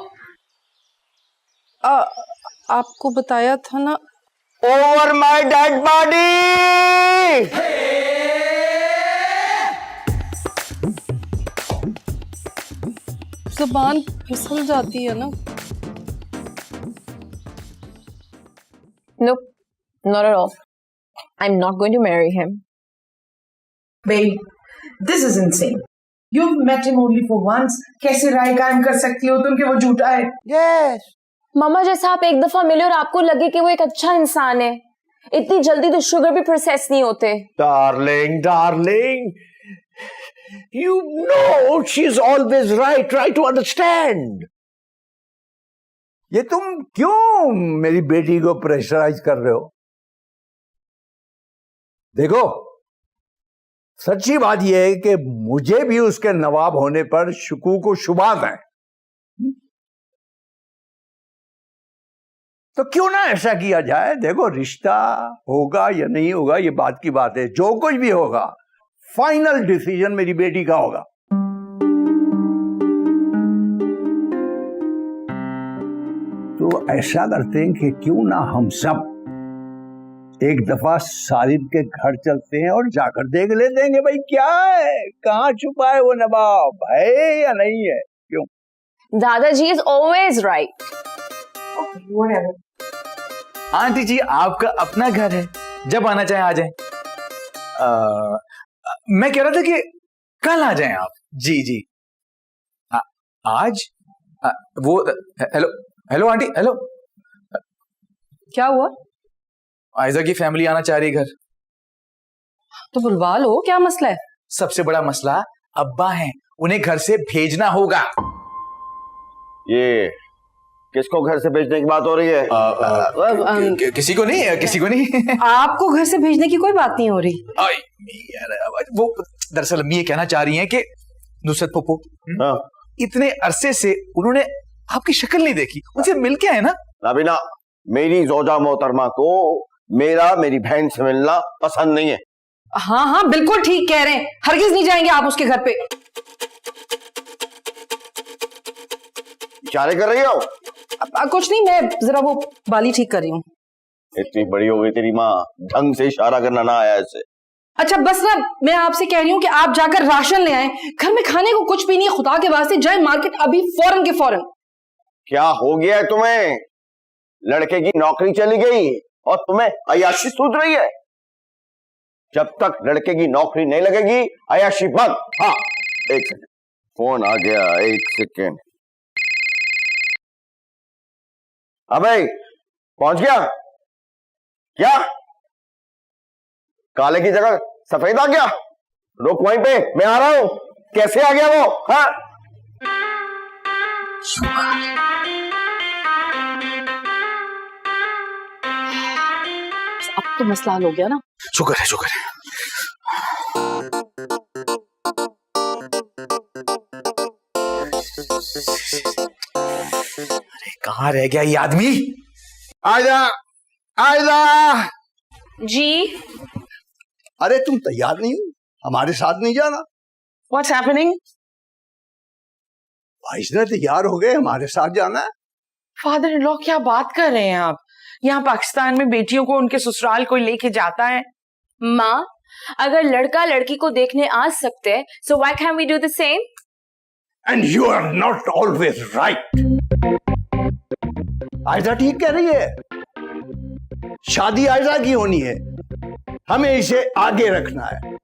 आपको बताया था ना। Over my dead body. जुबान फिसल जाती है ना। Nope, not at all. I'm not going to marry him. Babe, this is insane. You've met him only for once. कैसे राय कायम कर सकती हो तुम कि वो झूठा है? Yes. मामा जैसा आप एक दफा मिले और आपको लगे कि वो एक अच्छा इंसान है, इतनी जल्दी तो शुगर भी प्रोसेस नहीं होते। Darling, darling. You know she's always right. Try to understand. ये तुम क्यों मेरी बेटी को प्रेशराइज कर रहे हो? देखो, सच्ची बात यह है कि मुझे भी उसके नवाब होने पर शुकूक व शुबात है। तो क्यों ना ऐसा किया जाए? देखो, रिश्ता होगा या नहीं होगा ये बात की बात है। जो कुछ भी होगा, फाइनल डिसीजन मेरी बेटी का होगा। तो ऐसा करते हैं कि क्यों ना हम सब एक दफा सालिम के घर चलते हैं और जाकर देख लेते हैं कि भाई क्या है, कहाँ छुपा है वो नवाब, है या नहीं है। क्यों? दादाजी इज ऑलवेज राइट। आंटी जी, आपका अपना घर है, जब आना चाहे आ जाएं। मैं कह रहा था कि कल आ जाएं आप। जी जी। आज वो हेलो हेलो आंटी, हेलो। क्या हुआ? आयजा की फैमिली आना चाह रही है घर। तो बुलवा लो, क्या मसला है? सबसे बड़ा मसला अब्बा हैं, उन्हें घर से भेजना होगा। ये किसको घर से भेजने की बात हो रही है? किसी को नहीं, किसी को नहीं। आपको घर से भेजने की कोई बात नहीं हो रही। यार, वो दरअसल अम्मी ये कहना चाह रही हैं कि नुसरत पप्पू, इतने अरसे से उन्होंने आपकी शक्ल नहीं देखी, उनसे मिल के आए ना। नाबिना, मेरी जोजा मोहतरमा को मेरी बहन से मिलना पसंद नहीं है। हाँ हाँ, बिल्कुल ठीक कह रहे हैं। हरगिज नहीं जाएंगे आप उसके घर पे। इशारे कर रही हो? कुछ नहीं, मैं जरा वो बाली ठीक कर रही हूँ। इतनी बड़ी हो गई तेरी माँ, ढंग से इशारा करना ना आया ऐसे। अच्छा बस ना, मैं आपसे कह रही हूँ कि आप जाकर राशन ले आए। घर में खाने को कुछ भी नहीं है, खुदा के वास्ते जाए मार्केट अभी फौरन के फौरन। क्या हो गया है तुम्हें? लड़के की नौकरी चली गई और तुम्हें अय्याशी सूझ रही है। जब तक लड़के की नौकरी नहीं लगेगी अय्याशी बंद। हाँ, एक सेकंड, फोन आ गया, एक सेकंड। अबे पहुंच गया क्या? काले की जगह सफेद आ गया? रुक वहीं पे, मैं आ रहा हूं। कैसे आ गया वो? हाँ, अब तो मसला हल हो गया ना। शुक्र है, शुक्र है। अरे कहाँ रह गया ये आदमी? आयदा, आयदा। जी। अरे तुम तैयार नहीं हो? हमारे साथ नहीं जाना? What's happening? भाई ने तैयार हो गए, हमारे साथ जाना है। फादर इन लॉ, क्या बात कर रहे हैं आप? यहाँ पाकिस्तान में बेटियों को उनके ससुराल कोई लेके जाता है। माँ, अगर लड़का लड़की को देखने आ सकते हैं, so why can't we do the same? And you are not always right. Aiza ठीक कह रही है। शादी आयजा की होनी है, हमें इसे आगे रखना है,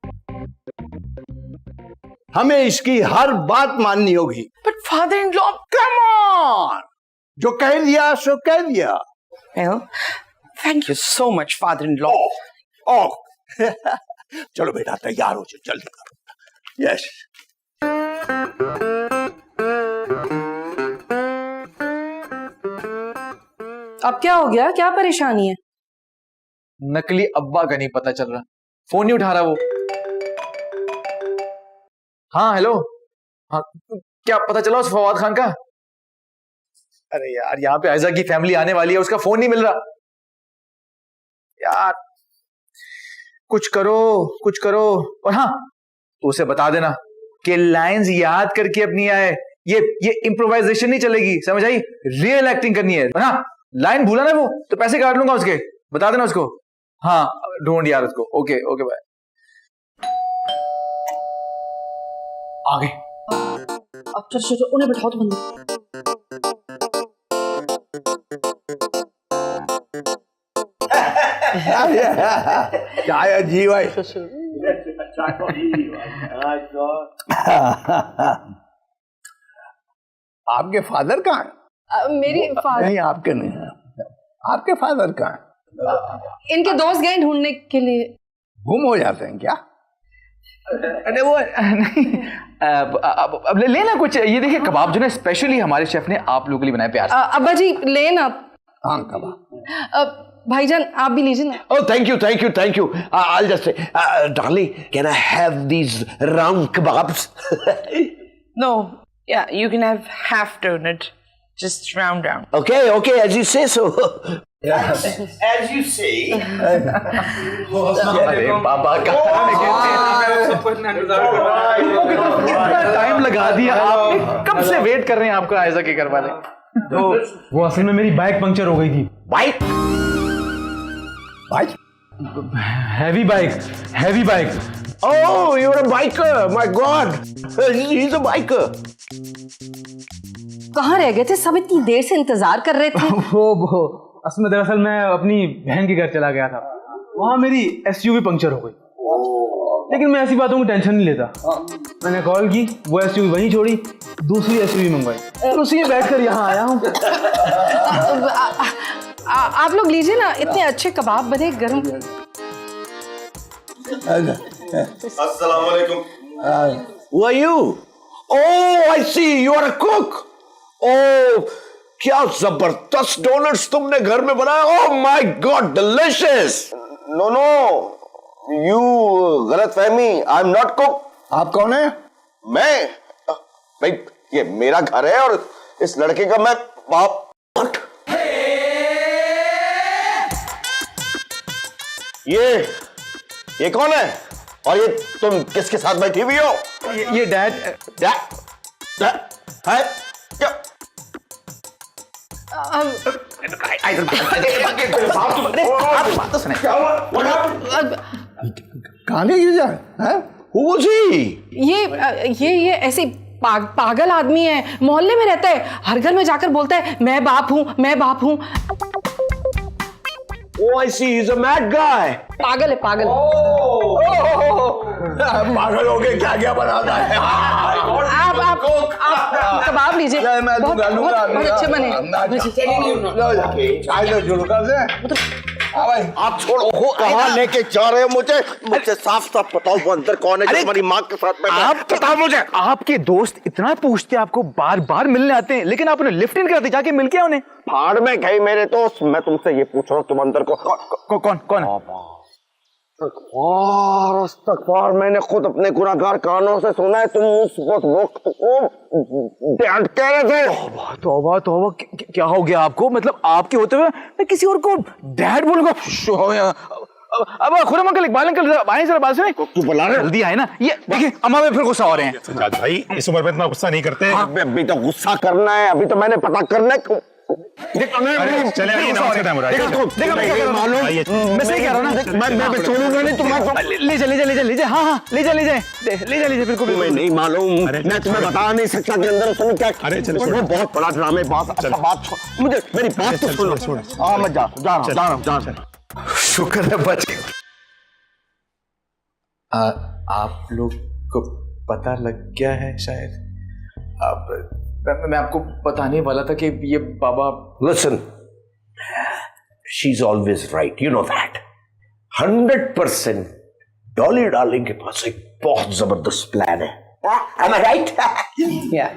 हमें इसकी हर बात माननी होगी। But father in law, Come on! जो कह दिया सो कह दिया। well, thank you so much, father in law. ओह, चलो बेटा तैयार हो जाओ, जल्दी करो। यस। अब क्या हो गया? क्या परेशानी है? नकली अब्बा का नहीं पता चल रहा, फोन नहीं उठा रहा वो। हाँ हेलो, हाँ क्या पता चला उस फवाद खान का? अरे यार, यहाँ पे आयजा की फैमिली आने वाली है, उसका फोन नहीं मिल रहा यार। कुछ करो, कुछ करो। और हाँ, तो उसे बता देना कि लाइंस याद करके अपनी आए। ये इम्प्रोवाइजेशन नहीं चलेगी, समझ आई? रियल एक्टिंग करनी है। हाँ, लाइन भूला ना वो तो पैसे काट लूंगा उसके, बता देना उसको। हाँ, ढूंढ यार उसको। Okay okay bye. आ गए। अब चलो उन्हें बिठाओ तो बंद। क्या है जी भाई? आपके फादर कहाँ है? मेरी फादर नहीं, आपके नहीं है। आपके फादर कहाँ है? इनके दोस्त गए ढूंढने के लिए। गुम हो जाते हैं क्या? अरे वो नहीं, अब ले लेना कुछ। ये देखिए कबाब जो ना स्पेशली हमारे शेफ ने आप लोगों के लिए बनाए प्यार से। अब्बा जी लेना। हाँ, कबाब। भाईजान आप भी लीजिए ना। Oh, thank you, thank you, thank you. I'll just say, darling, can I have these round kebabs? No, yeah, you can have half donut, just round. Okay, okay, as you say so. As you say. अरे बाबा का इतना time लगा दिया आपने, कब से wait कर रहे हैं आपका आयजा के घर वाले। तो वो असल में मेरी बाइक पंक्चर हो गई थी। Bike? Bike? Heavy bike. Oh, you're a biker. My God. He's a biker. कहाँ रह गए थे सब? इतनी देर से इंतजार कर रहे थे। वो असल में दरअसल मैं अपनी बहन के घर चला गया था, वहाँ मेरी एसयूवी पंक्चर हो गई। लेकिन मैं ऐसी बातों की टेंशन नहीं लेता। मैंने कॉल की, वो एसयूवी वहीं छोड़ी, दूसरी एसयूवी मंगवाई और उसी में बैठकर यहाँ आया हूँ। आप लोग लीजिए ना, इतने अच्छे कबाब बने गरम। Assalamu alaikum. Who are you? Oh, I see. You are a cook. Oh, क्या जबरदस्त डोनट्स तुमने घर में बनाया। Oh my God, delicious. No, you गलत फहमी। I'm not cook. आप कौन है? मैं भाई, ये मेरा घर है और इस लड़के का मैं बाप। ये कौन है? और ये तुम किसके साथ बैठी हुई हो? ये डैड है क्या? कहानी की जाए हैं? Who was he? ये ऐसे पागल आदमी है, मोहल्ले में रहता है, हर घर में जाकर बोलता है मैं बाप हूँ। Oh, I see. He's a mad guy. पागल है पागल। पागल हो गए, क्या बनाता है? आप कबाब लीजिए, बहुत अच्छे बने। आप छोड़ो, कहाँ लेके जा रहे हो मुझे साफ बताओ, वो अंदर कौन है जो तुम्हारी माँ के साथ बैठा है? आप बताओ मुझे। आपके दोस्त इतना पूछते हैं, आपको बार बार मिलने आते हैं, लेकिन आप उन्हें लिफ्ट नहीं करते, जाके मिल के उन्हें। फाड़ में गई मेरे दोस्त। मैं तुमसे ये पूछ रहा हूँ, तुम अंदर कौन है? इस्तग़फ़ार, मैंने खुद अपने गुनाहगार कानों से सुना है तुम उस वक्त को डैड कह रहे थे। तौबा, क्या हो गया आपको? मतलब आपके होते हुए मैं किसी और को डैड बोलूंगा? अब खुरम अंकल, इकबाल अंकल आए जरा बात सुने। तू बुला रहे? जल्दी आए ना। ये देखिए अम्मा में फिर गुस्सा हो रहे हैं। सज्जाद भाई, इस उम्र में इतना गुस्सा नहीं करते। अभी तो गुस्सा करना है, अभी तो मैंने पता करना है। चले आइए, नमस्ते टाइम हो रहा है। मैं सही कह रहा हूँ ना, मैं छोड़ूंगा नहीं तुम्हारा। ले जा। हाँ, ले जा बिल्कुल। तुम्हें नहीं मालूम, मैं तुम्हें बता नहीं सकता कि अंदर उसने क्या। अरे चलो, वो बहुत बड़ा ड्रामे। बात मुझे मेरी बात तो सुनो। हाँ, मैं जा रहा हूँ। शुक्र है बच गए। आप लोग को पता लग गया है शायद। मैं आपको बताने वाला था कि ये बाबा। Listen, she's always right, you know that. 100% Dolly darling के पास एक बहुत जबरदस्त प्लान है। Am I right? Yeah.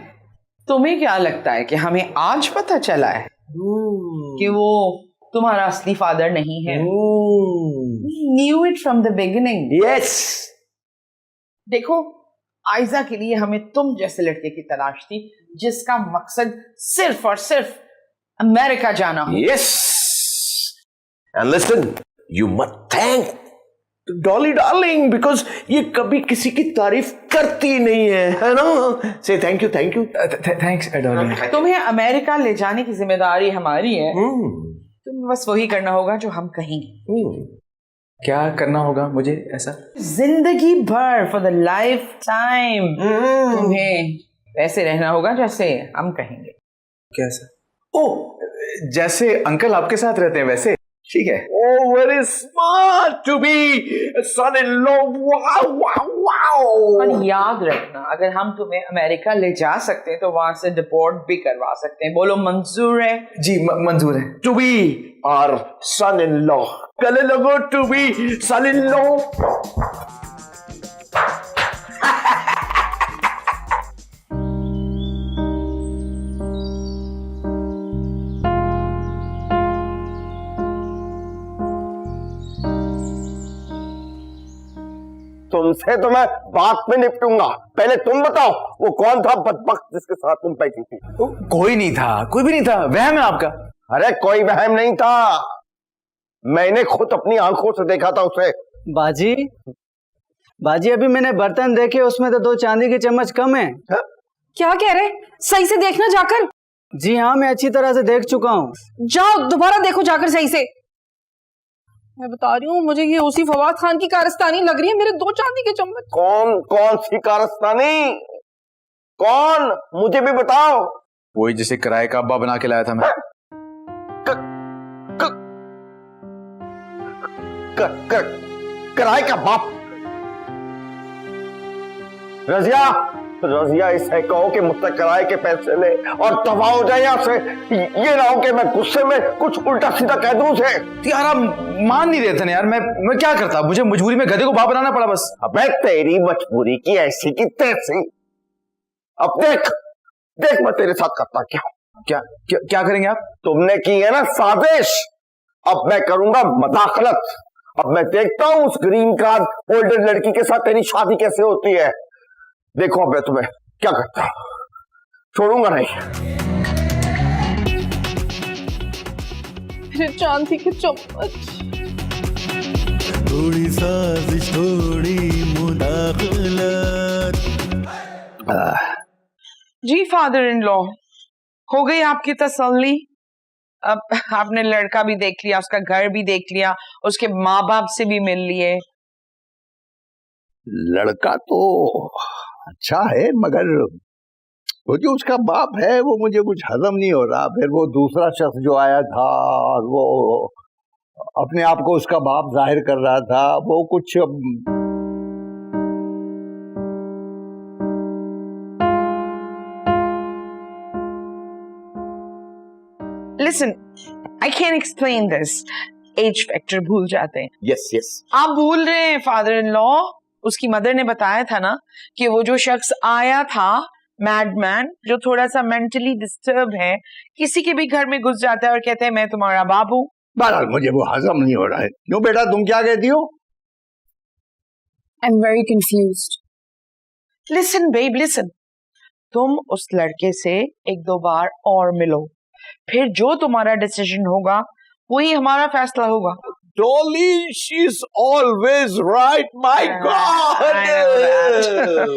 तुम्हें क्या लगता है कि हमें आज पता चला है कि वो तुम्हारा असली फादर नहीं है? We knew it from the beginning. Yes. देखो, आयजा के लिए हमें तुम जैसे लड़के की तलाश थी जिसका मकसद सिर्फ और सिर्फ अमेरिका जाना हो। Yes. And listen, you must thank Dolly darling because ये कभी किसी की तारीफ करती नहीं है ना? Say thank you. Thanks darling. तुम्हें अमेरिका ले जाने की जिम्मेदारी हमारी है। तुम्हें बस वही करना होगा जो हम कहेंगे। क्या करना होगा मुझे ऐसा? जिंदगी भर फॉर द लाइफ टाइम तुम्हें वैसे रहना होगा जैसे हम कहेंगे। कैसा? ओ, जैसे अंकल आपके साथ रहते हैं वैसे? ठीक है। Oh, very smart to be a son-in-law. Wow, wow, wow. पर याद रखना, अगर हम तुम्हें अमेरिका ले जा सकते हैं तो वहां से डिपोर्ट भी करवा सकते हैं। बोलो मंजूर है? जी मंजूर है। To be our son-in-law. गले लगो to be son-in-law. तुमसे तो मैं बात में निपटूंगा, पहले तुम बताओ वो कौन था बदबख्त जिसके साथ तुम बैठी थी? कोई नहीं था, कोई भी नहीं था, वहम है आपका। अरे कोई वहम नहीं था, मैंने खुद अपनी आंखों से देखा था उसे। बाजी, बाजी अभी मैंने बर्तन देखे, उसमें तो 2 चांदी के चम्मच कम है। क्या कह रहे? सही से देखना जाकर। जी हाँ, मैं अच्छी तरह से देख चुका हूँ। जाओ दोबारा देखो जाकर सही से। मैं बता रही हूँ, मुझे ये उसी फवाद खान की कारस्तानी लग रही है। मेरे 2 चांदी के चम्मच। कौन सी कारस्तानी? कौन? मुझे भी बताओ। वही जिसे किराए का अब्बा बना के लाया था मैं। किराए का बाप? रजिया, रजिया इसे कहो कि मुझसे किराए के पैसे ले और दफा हो जाए यहाँ से। ये ना हो कि मैं गुस्से में कुछ उल्टा सीधा कह दूं उसे। यार आप मान नहीं रहे थे ना यार, मैं क्या करता, मुझे मजबूरी में गधे को बाप बनाना पड़ा बस। अबे तेरी मजबूरी की ऐसी की तैसी। अब देख देख मैं तेरे साथ करता क्या क्या क्या, क्या करेंगे आप? तुमने की है ना साजिश, अब मैं करूंगा मदाखलत। अब मैं देखता हूं उस ग्रीन कार्ड होल्डर लड़की के साथ तेरी शादी कैसे होती है। देखो अब मैं तुम्हें क्या करता हूं, छोड़ूंगा नहीं। मेरे चांदी के चम्मच। थोड़ी साजिश थोड़ी मुदाखलत। जी फादर इन लॉ, हो गई आपकी तसल्ली? अब आपने लड़का भी देख लिया, उसका घर भी देख लिया, उसके माँ बाप से भी मिल लिए। लड़का तो अच्छा है, मगर वो जो उसका बाप है वो मुझे कुछ हजम नहीं हो रहा। फिर वो दूसरा शख्स जो आया था और वो अपने आप को उसका बाप जाहिर कर रहा था, वो कुछ Listen, I can't explain this. Age factor भूल जाते हैं। यस यस आप भूल रहे हैं फादर इन लॉ, उसकी मदर ने बताया था ना कि वो जो शख्स आया था मैडमैन, जो थोड़ा सा मेंटली डिस्टर्ब है, किसी के भी घर में घुस जाता है और कहता है मैं तुम्हारा बाप हूं। बहरहाल मुझे वो हजम नहीं हो रहा है। क्यों बेटा, तुम क्या कहती हो? I am very confused. Listen babe listen, तुम उस लड़के से 1-2 बार और मिलो, फिर जो तुम्हारा डिसीजन होगा वही हमारा फैसला होगा। Dolly, she's always right, my God. I know that.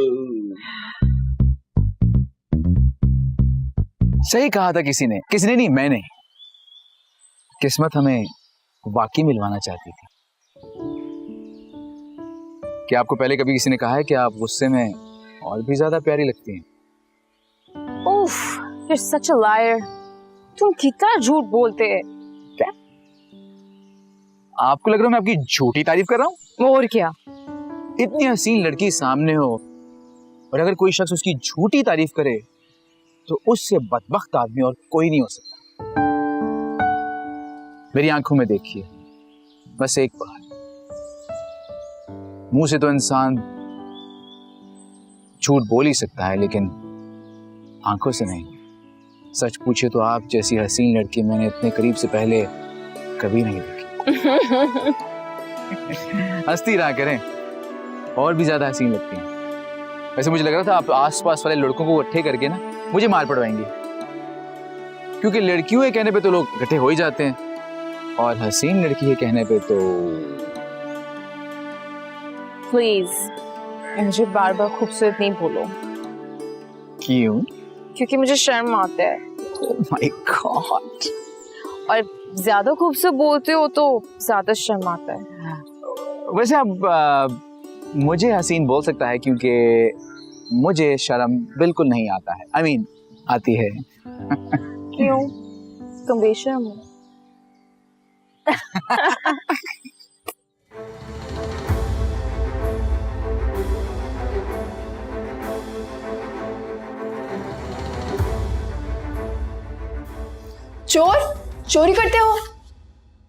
सही कहा था किसी ने नहीं, मैंने। किस्मत हमें वाकई मिलवाना चाहती थी। क्या आपको पहले कभी किसी ने कहा है कि आप गुस्से में और भी ज्यादा प्यारी लगती हैं? उफ, you're such a liar. तुम कितना झूठ बोलते हैं। क्या आपको लग रहा है मैं आपकी झूठी तारीफ कर रहा हूँ? और क्या, इतनी हसीन लड़की सामने हो और अगर कोई शख्स उसकी झूठी तारीफ करे तो उससे बदबख्त आदमी और कोई नहीं हो सकता। मेरी आंखों में देखिए, बस एक बार। मुंह से तो इंसान झूठ बोल ही सकता है, लेकिन आंखों से नहीं। सच पूछे तो आप जैसी हसीन लड़की मैंने इतने करीब से पहले कभी नहीं देखी। हंसती रहा करें, और भी ज्यादा हसीन लगती हैं। वैसे मुझे लग रहा था आप आसपास वाले लड़कों को इकट्ठे करके ना मुझे मार पड़वाएंगे, क्योंकि लड़कियों के कहने पे तो लोग इकट्ठे हो ही जाते हैं और हसीन लड़की के कहने पे तो। प्लीज मुझे बार बार खूबसूरत नहीं बोलो। क्यों? क्योंकि मुझे शर्म आता है। Oh my God. और ज्यादा खूबसूरत बोलते हो तो ज्यादा शर्म आता है। वैसे अब मुझे हसीन बोल सकता है, क्योंकि मुझे शर्म बिल्कुल नहीं आता है। I mean, आती है। क्यों? तुम बेशर्म हो। चोर चोरी करते हो?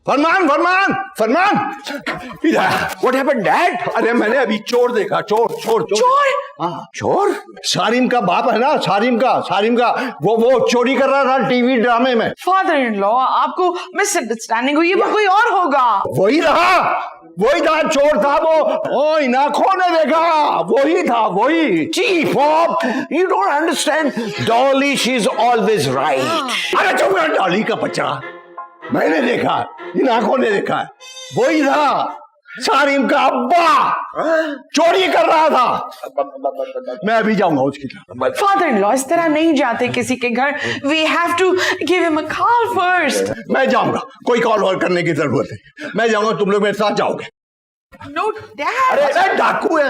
फरमान फरमान फरमान, व्हाट हैपेंड डैड? अरे मैंने अभी चोर देखा, चोर चोर चोर। हाँ चोर? सारिम का बाप है ना, सारिम का वो चोरी कर रहा था टीवी ड्रामे में। फादर इन लॉ, आपको मिसअंडरस्टैंडिंग हुई है, वो कोई और होगा। वही था, चोर था वो। ओ इन आंखों ने देखा, वही था वही। Chief of, you don't understand, Dolly she is always right. अरे चुप कर डॉली का बच्चा, मैंने देखा, इन आंखों ने देखा, वही था सारिम का अब्बा, चोरी कर रहा था। मैं अभी जाऊंगा उसकी तरफ। फादर इन लॉ, इस तरह नहीं जाते किसी के घर। We have to give him a call first. मैं जाऊंगा, कोई कॉल वॉल करने की जरूरत नहीं, मैं जाऊंगा, तुम लोग मेरे साथ जाओगे। No dad. अरे डाकू है।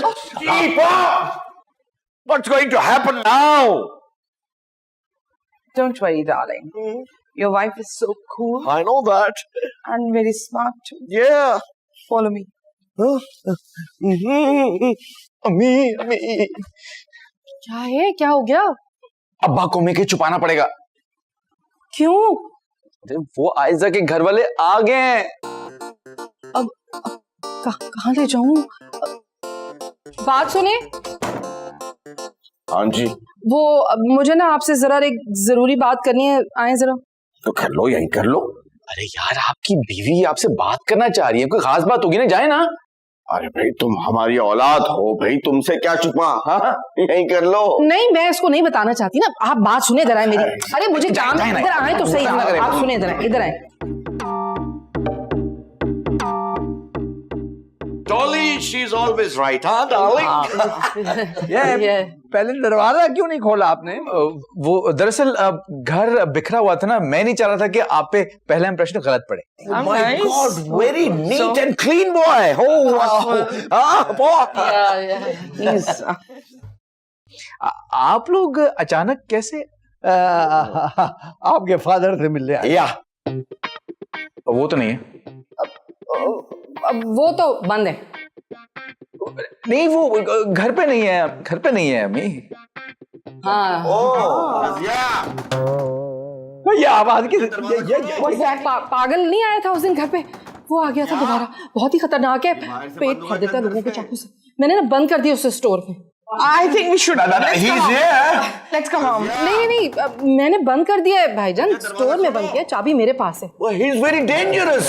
What's going to happen now? Don't worry, darling. Your wife is so cool I know that. and very smart too. Yeah. Follow me. अम्मी। क्या है, क्या हो गया? अब्बा को मेरे छुपाना पड़ेगा। क्यों? अरे वो आयजा के घर वाले आ गए हैं। अब कहाँ ले जाऊं? बात सुने। हाँ जी। वो मुझे ना आपसे जरा एक जरूरी बात करनी है, आए जरा। तो कर लो, यही कर लो। अरे यार, आपकी बीवी आपसे बात करना चाह रही है, कोई खास बात होगी ना, जाए ना। अरे भाई तुम हमारी औलाद हो भाई, तुमसे क्या छुपा। हाँ यही कर लो। नहीं, मैं इसको नहीं बताना चाहती ना, आप बात सुने जरा मेरी। अरे मुझे काम है, इधर आए तो सही। आप सुने जरा, इधर आए। Dolly, she's always right, हाँ darling? पहले दरवाजा क्यों नहीं खोला आपने? वो दरअसल घर बिखरा हुआ था ना, मैं नहीं चाह रहा था कि आप पे पहला इंप्रेशन गलत पड़े। Oh my God, very neat and clean boy. Oh, आप लोग अचानक कैसे? आपके फादर से मिलने आए। या वो तो नहीं है। अब वो तो बंद है। नहीं, वो घर पे नहीं है, घर पे नहीं है अम्मी। हाँ। ये आवाज की पागल नहीं आया था उस दिन घर पे, वो आ गया था दोबारा। बहुत ही खतरनाक है, पेट फाड़ देता है लोगों के चाकू से। मैंने ना बंद कर दिया उसे स्टोर में। I think we should. he's here. Let's go home. नहीं, मैंने बंद कर दिया है भाईजान, स्टोर में बंद किया, चाबी मेरे पास है। Well, he's very dangerous.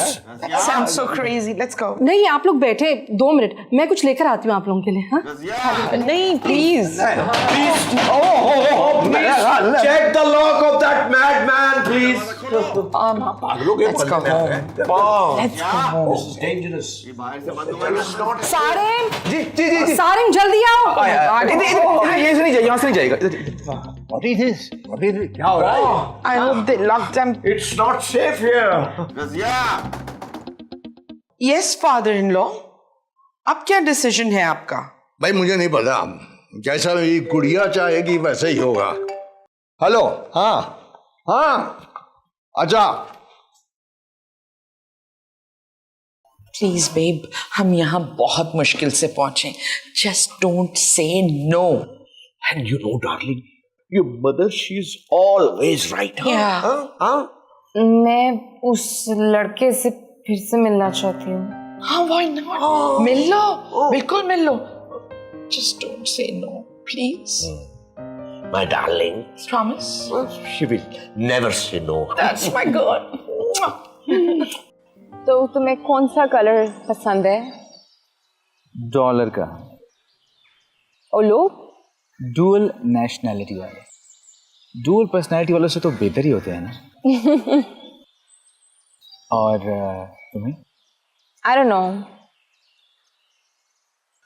Sounds so crazy. Let's go. नहीं, आप लोग बैठे 2 मिनट, मैं कुछ लेकर आती हूँ आप लोगों के लिए। हाँ नहीं, please. Please. Please check the lock of that madman, please. Let's go home. Let's go home. This is dangerous. Sarim, जी। सारिम जल्दी आओ। ये से नहीं जाएगा, यहाँ से नहीं जाएगा। What is this? क्या हो रहा है? I hope they locked them. It's not safe here. Yes, father-in-law. अब क्या डिसीजन है आपका? भाई मुझे नहीं पता, जैसा मेरी गुड़िया चाहेगी वैसे ही होगा। हेलो, हाँ, अच्छा। Please, babe, हम यहाँ बहुत मुश्किल से पहुंचे. Just don't say no. And you know, darling, your mother, she's always right. Yeah. मैं उस लड़के से फिर से मिलना चाहती हूँ। हाँ, why not? मिल लो, बिल्कुल मिल लो. Just don't say no, please. My darling. Promise. She will never say no. That's my girl. तो तुम्हें कौन सा कलर पसंद है? डॉलर का। और लोग? डुअल नेशनैलिटी वाले। डुअल पर्सनैलिटी वालों से तो बेहतर ही होते हैं ना। और तुम्हें? I don't know.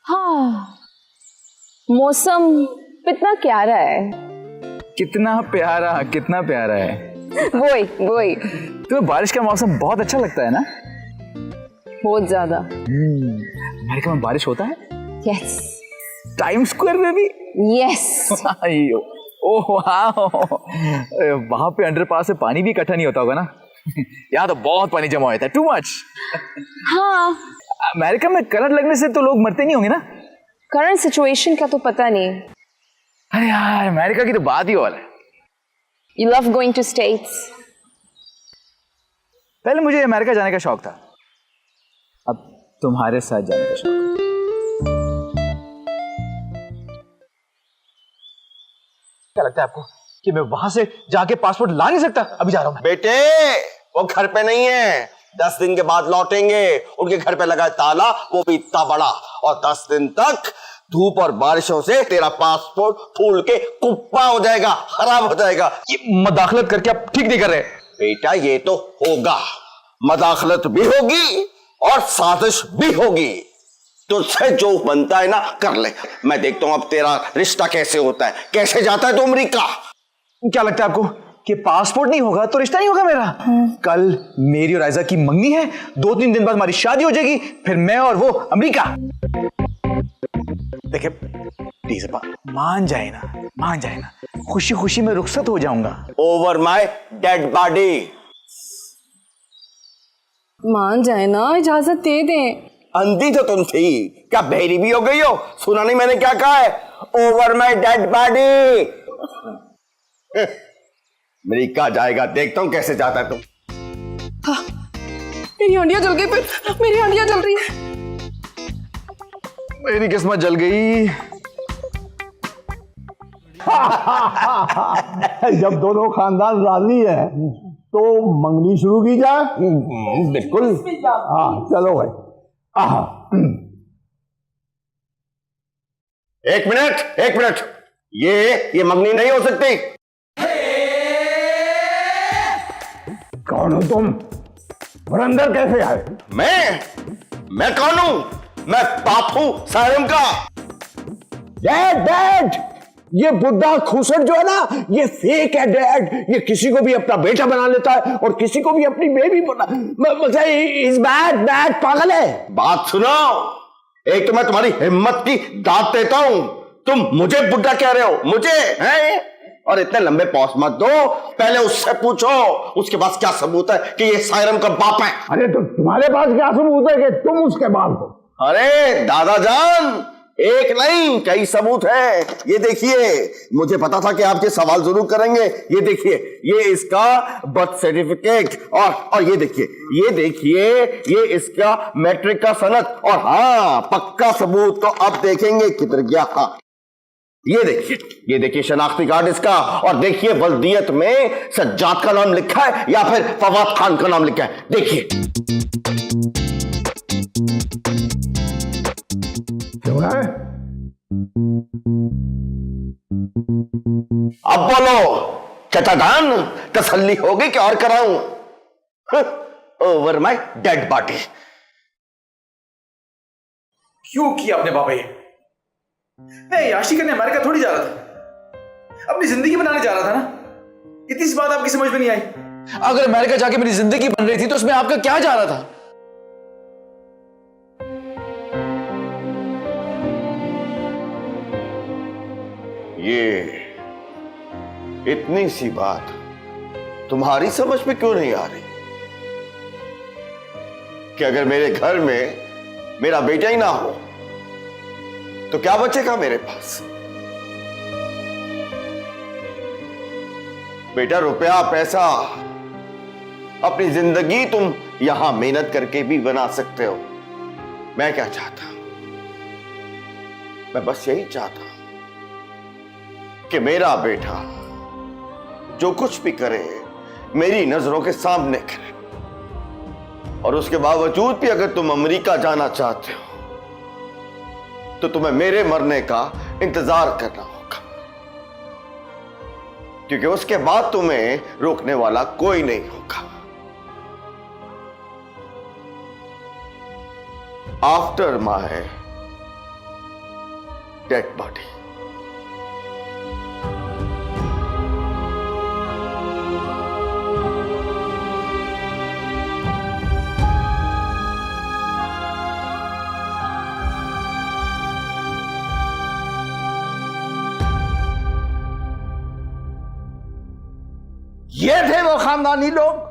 हाँ, मौसम कितना प्यारा है। कितना प्यारा है। वही। तुम्हें बारिश का मौसम बहुत अच्छा लगता है ना? बहुत ज्यादा। अमेरिका में बारिश होता है? यस। टाइम स्क्वायर में भी? यस। ओह वाह, वहां पे अंडरपास से पानी भी इकट्ठा नहीं होता होगा ना? यहाँ तो बहुत पानी जमा होता है, टू मच। हाँ, अमेरिका में करंट लगने से तो लोग मरते नहीं होंगे ना? करंट सिचुएशन का तो पता नहीं। अरे यार, अमेरिका की तो बात ही और है। You love going to states. पहले मुझे अमेरिका जाने का शौक था, अब तुम्हारे साथ जाने का शौक है। क्या लगता है आपको कि मैं वहां से जाके पासपोर्ट ला नहीं सकता? अभी जा रहा हूं। बेटे वो घर पे नहीं है, 10 दिन के बाद लौटेंगे। उनके घर पे लगा है ताला, वो भी इतना बड़ा, और 10 दिन तक धूप और बारिशों से तेरा पासपोर्ट फूल के कुप्पा हो जाएगा, खराब हो जाएगा। ये मदाखलत करके आप ठीक नहीं कर रहे। बेटा ये तो होगा, मदाखलत भी होगी और साजिश भी होगी। तुझसे जो बनता है ना कर ले, मैं देखता हूं अब तेरा रिश्ता कैसे होता है, कैसे जाता है तू अमेरिका। क्या लगता है आपको कि पासपोर्ट नहीं होगा तो रिश्ता नहीं होगा मेरा? कल मेरी और आयजा की मंगनी है, 2-3 दिन बाद हमारी शादी हो जाएगी, फिर मैं और वो अमेरिका। देखिए प्लीज अब्बा, मान जाए ना, खुशी खुशी में रुखसत हो जाऊंगा। Over my dead body. मान जाए ना, इजाजत दे दें। अंधी तो तुम थी, क्या बहरी भी हो गई हो? सुना नहीं मैंने क्या कहा है? Over my dead body. America जाएगा, देखता हूं कैसे जाता है तुम। हाँ, मेरी हंडियां जल गई, मेरी हंडियां जल रही है। मेरी किस्मत जल गई। जब दोनों खानदान राजी है तो मंगनी शुरू की जाए। बिल्कुल, हाँ चलो भाई। एक मिनट, ये मंगनी नहीं हो सकती। कौन हो तुम और अंदर कैसे आए? मैं कौन हूं? मैं बापू सायरम का। डैड, ये बुढ़ा खूसट जो है ना, ये फेक है डैड। ये किसी को भी अपना बेटा बना लेता है और किसी को भी अपनी बेबी बना। इस बैड पागल है। बात सुनो, एक तो मैं तुम्हारी हिम्मत की दाद देता हूं, तुम मुझे बुढ़ा कह रहे हो, मुझे हैं? और इतने लंबे पॉज मत दो, पहले उससे पूछो उसके पास क्या सबूत है कि ये सायरम का बाप है। अरे तो तुम्हारे पास क्या सबूत है कि तुम उसके बाप हो? अरे दादा जान, एक नहीं कई सबूत है। ये देखिए, मुझे पता था कि आप ये सवाल जरूर करेंगे। ये देखिए, ये इसका बर्थ सर्टिफिकेट, और ये देखिए ये इसका मैट्रिक का सनद, और हाँ पक्का सबूत तो अब देखेंगे किधर गया। हाँ ये देखिए शनाख्ती कार्ड इसका, और देखिए वल्दियत में सज्जाद का नाम लिखा है या फिर फवाद खान का नाम लिखा है। देखिए क्यों है? अब बोलो चचा जान, तसल्ली हो गई कि और कराऊं? Over my dead body. क्यों किया अपने पापा ये? मैं याशी करने अमेरिका थोड़ी जा रहा था, अपनी जिंदगी बनाने जा रहा था ना। इतनी सी बात आपकी समझ में नहीं आई? अगर अमेरिका जाके मेरी जिंदगी बन रही थी तो उसमें आपका क्या जा रहा था? ये इतनी सी बात तुम्हारी समझ में क्यों नहीं आ रही कि अगर मेरे घर में मेरा बेटा ही ना हो तो क्या बचेगा मेरे पास? बेटा रुपया पैसा, अपनी जिंदगी तुम यहां मेहनत करके भी बना सकते हो। मैं क्या चाहता, मैं बस यही चाहता कि मेरा बेटा जो कुछ भी करे मेरी नजरों के सामने करे, और उसके बावजूद भी अगर तुम अमेरिका जाना चाहते हो तो तुम्हें मेरे मरने का इंतजार करना होगा, क्योंकि उसके बाद तुम्हें रोकने वाला कोई नहीं होगा। After my dead body. ये थे वो खानदानी लोग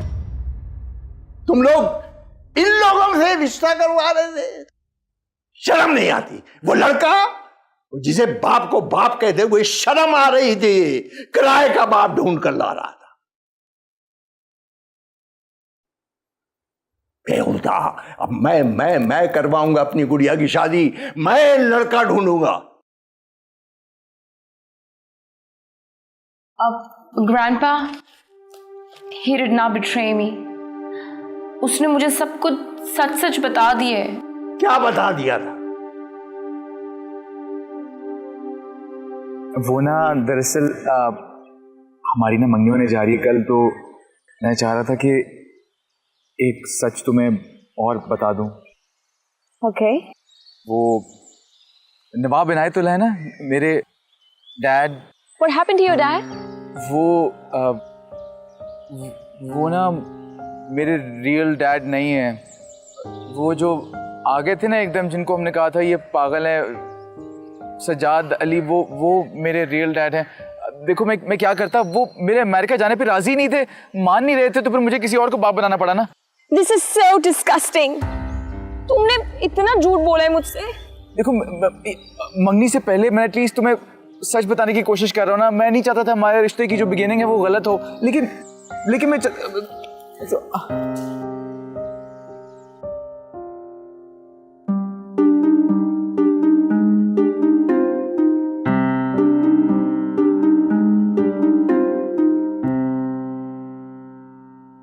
तुम लोग इन लोगों से रिश्ता करवा रहे थे। शर्म नहीं आती? वो लड़का जिसे बाप को बाप कहते हुए शर्म आ रही थी, किराए का बाप ढूंढ कर ला रहा था। बेहुदा, अब मैं करवाऊंगा अपनी गुड़िया की शादी, मैं लड़का ढूंढूंगा। Grandpa, he did not betray me. उसने मुझे सब कुछ सच सच बता दिए। क्या बता दिया था? वो ना दरअसल हमारी ना मंगनी होने जा रही है कल, तो मैं चाह रहा था कि एक सच तुम्हें और बता दूं। ओके। वो नवाब इनायतुल्लाह है ना, मेरे dad. What happened to your dad? वो ना मेरे रियल डैड नहीं है। वो जो आगे थे ना एकदम, जिनको हमने कहा था ये पागल है, सजाद अली, वो मेरे रियल डैड हैं। देखो मैं क्या करता, वो मेरे अमेरिका जाने पे राजी नहीं थे, मान नहीं रहे थे, तो फिर मुझे किसी और को बाप बनाना पड़ा ना। This is so disgusting. तुमने इतना झूठ बोला है मुझसे। देखो मंगनी से पहले मैं एटलीस्ट तुम्हें सच बताने की कोशिश कर रहा हूँ ना। मैं नहीं चाहता था हमारे रिश्ते की जो बिगिनिंग है वो गलत हो, लेकिन मैं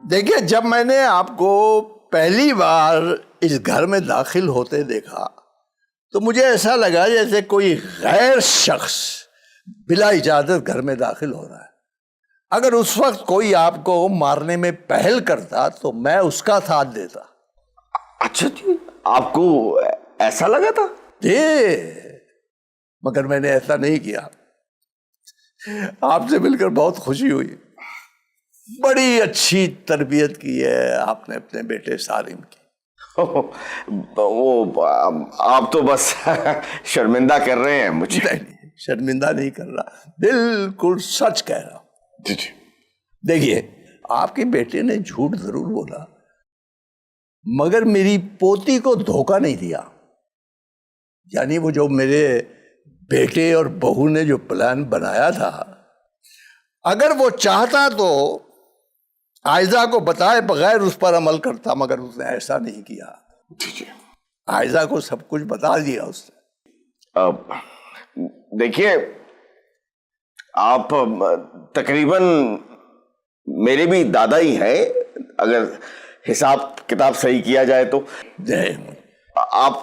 देखिए, जब मैंने आपको पहली बार इस घर में दाखिल होते देखा तो मुझे ऐसा लगा जैसे कोई गैर शख्स बिला इजाजत घर में दाखिल हो रहा है। अगर उस वक्त कोई आपको मारने में पहल करता तो मैं उसका साथ देता। अच्छा जी, आपको ऐसा लगा था? जी, मगर मैंने ऐसा नहीं किया। आपसे मिलकर बहुत खुशी हुई। बड़ी अच्छी तरबियत की है आपने अपने बेटे सालिम की। वो आप तो बस शर्मिंदा कर रहे हैं मुझे। नहीं, शर्मिंदा नहीं कर रहा, बिल्कुल सच कह रहा हूं। जी जी। देखिए, आपके बेटे ने झूठ जरूर बोला, मगर मेरी पोती को धोखा नहीं दिया। यानी वो जो मेरे बेटे और बहू ने जो प्लान बनाया था, अगर वो चाहता तो आयजा को बताए बगैर उस पर अमल करता, मगर उसने ऐसा नहीं किया। आयजा को सब कुछ बता दिया उसने। देखिए, आप तकरीबन मेरे भी दादा ही हैं, अगर हिसाब किताब सही किया जाए तो। आप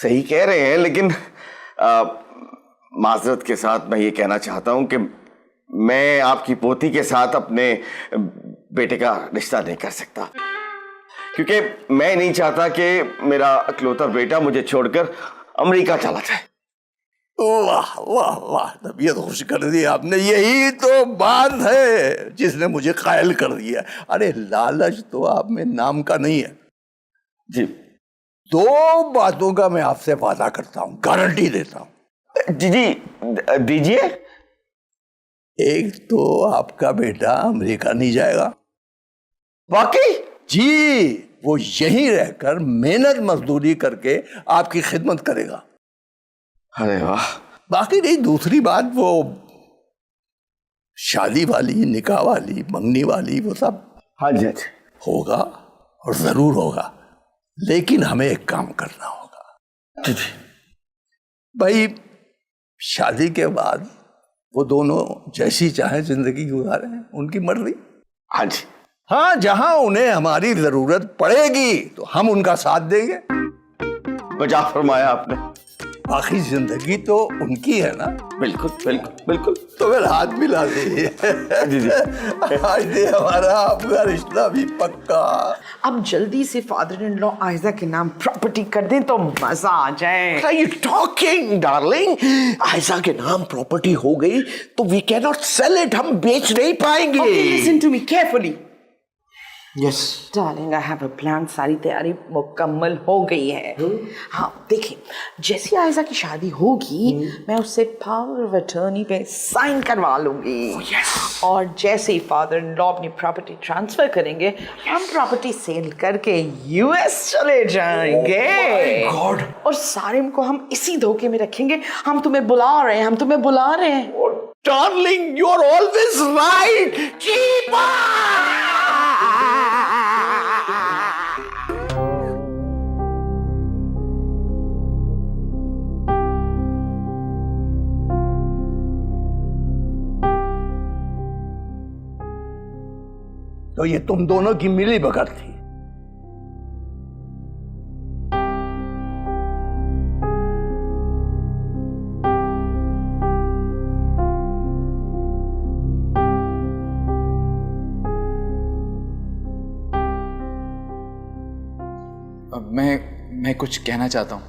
सही कह रहे हैं, लेकिन माजरत के साथ मैं ये कहना चाहता हूं कि मैं आपकी पोती के साथ अपने बेटे का रिश्ता नहीं कर सकता, क्योंकि मैं नहीं चाहता कि मेरा इकलौता बेटा मुझे छोड़कर अमेरिका चला जाए। वाह वाह वाह, तबीयत खुश कर दी आपने। यही तो बात है जिसने मुझे कायल कर दिया। अरे लालच तो आप में नाम का नहीं है जी। दो बातों का मैं आपसे वादा करता हूं, गारंटी देता हूं। जी जी, दीजिए। एक तो आपका बेटा अमेरिका नहीं जाएगा। वाकई? जी, वो यहीं रहकर मेहनत मजदूरी करके आपकी खिदमत करेगा। अरे वाह। बाकी नहीं, दूसरी बात, वो शादी वाली, निकाह वाली, मंगनी वाली, वो सब हाँ जी होगा और जरूर होगा, लेकिन हमें एक काम करना होगा। जी जी। भाई, शादी के बाद वो दोनों जैसी चाहे जिंदगी गुजारे, उनकी मर्जी। हाँ जी। हाँ, जहां उन्हें हमारी जरूरत पड़ेगी तो हम उनका साथ देंगे। बजा फरमाया आपने। बाकी जिंदगी तो उनकी है ना। बिल्कुल बिल्कुल बिल्कुल। तो फिर हाथ मिला दीजिए। जी जी। आज ये हमारा आपका रिश्ता भी पक्का। अब जल्दी से फादर इन लॉ आयजा के नाम प्रॉपर्टी कर दें तो मजा आ जाए। What are you talking, darling? Aiza के नाम प्रॉपर्टी हो गई तो we cannot sell it, हम बेच नहीं पाएंगे। Okay, listen to me carefully. Yes darling I have a plan, सारी तैयारी मुकम्मल हो गई है। हाँ देखिए, जैसी आयजा की शादी होगी मैं उससे पावर ऑफ अटर्नी पे साइन करवा लूंगी। और जैसे ही फादर इन लॉ अपनी प्रॉपर्टी ट्रांसफर करेंगे हम प्रॉपर्टी सेल करके यूएस चले जाएंगे। गॉड, और सारिम को हम इसी धोखे में रखेंगे, हम तुम्हें बुला रहे हैं, हम तुम्हें बुला रहे हैं। Darling you are always right. चीपा तो ये तुम दोनों की मिली भगत थी। अब मैं कुछ कहना चाहता हूं।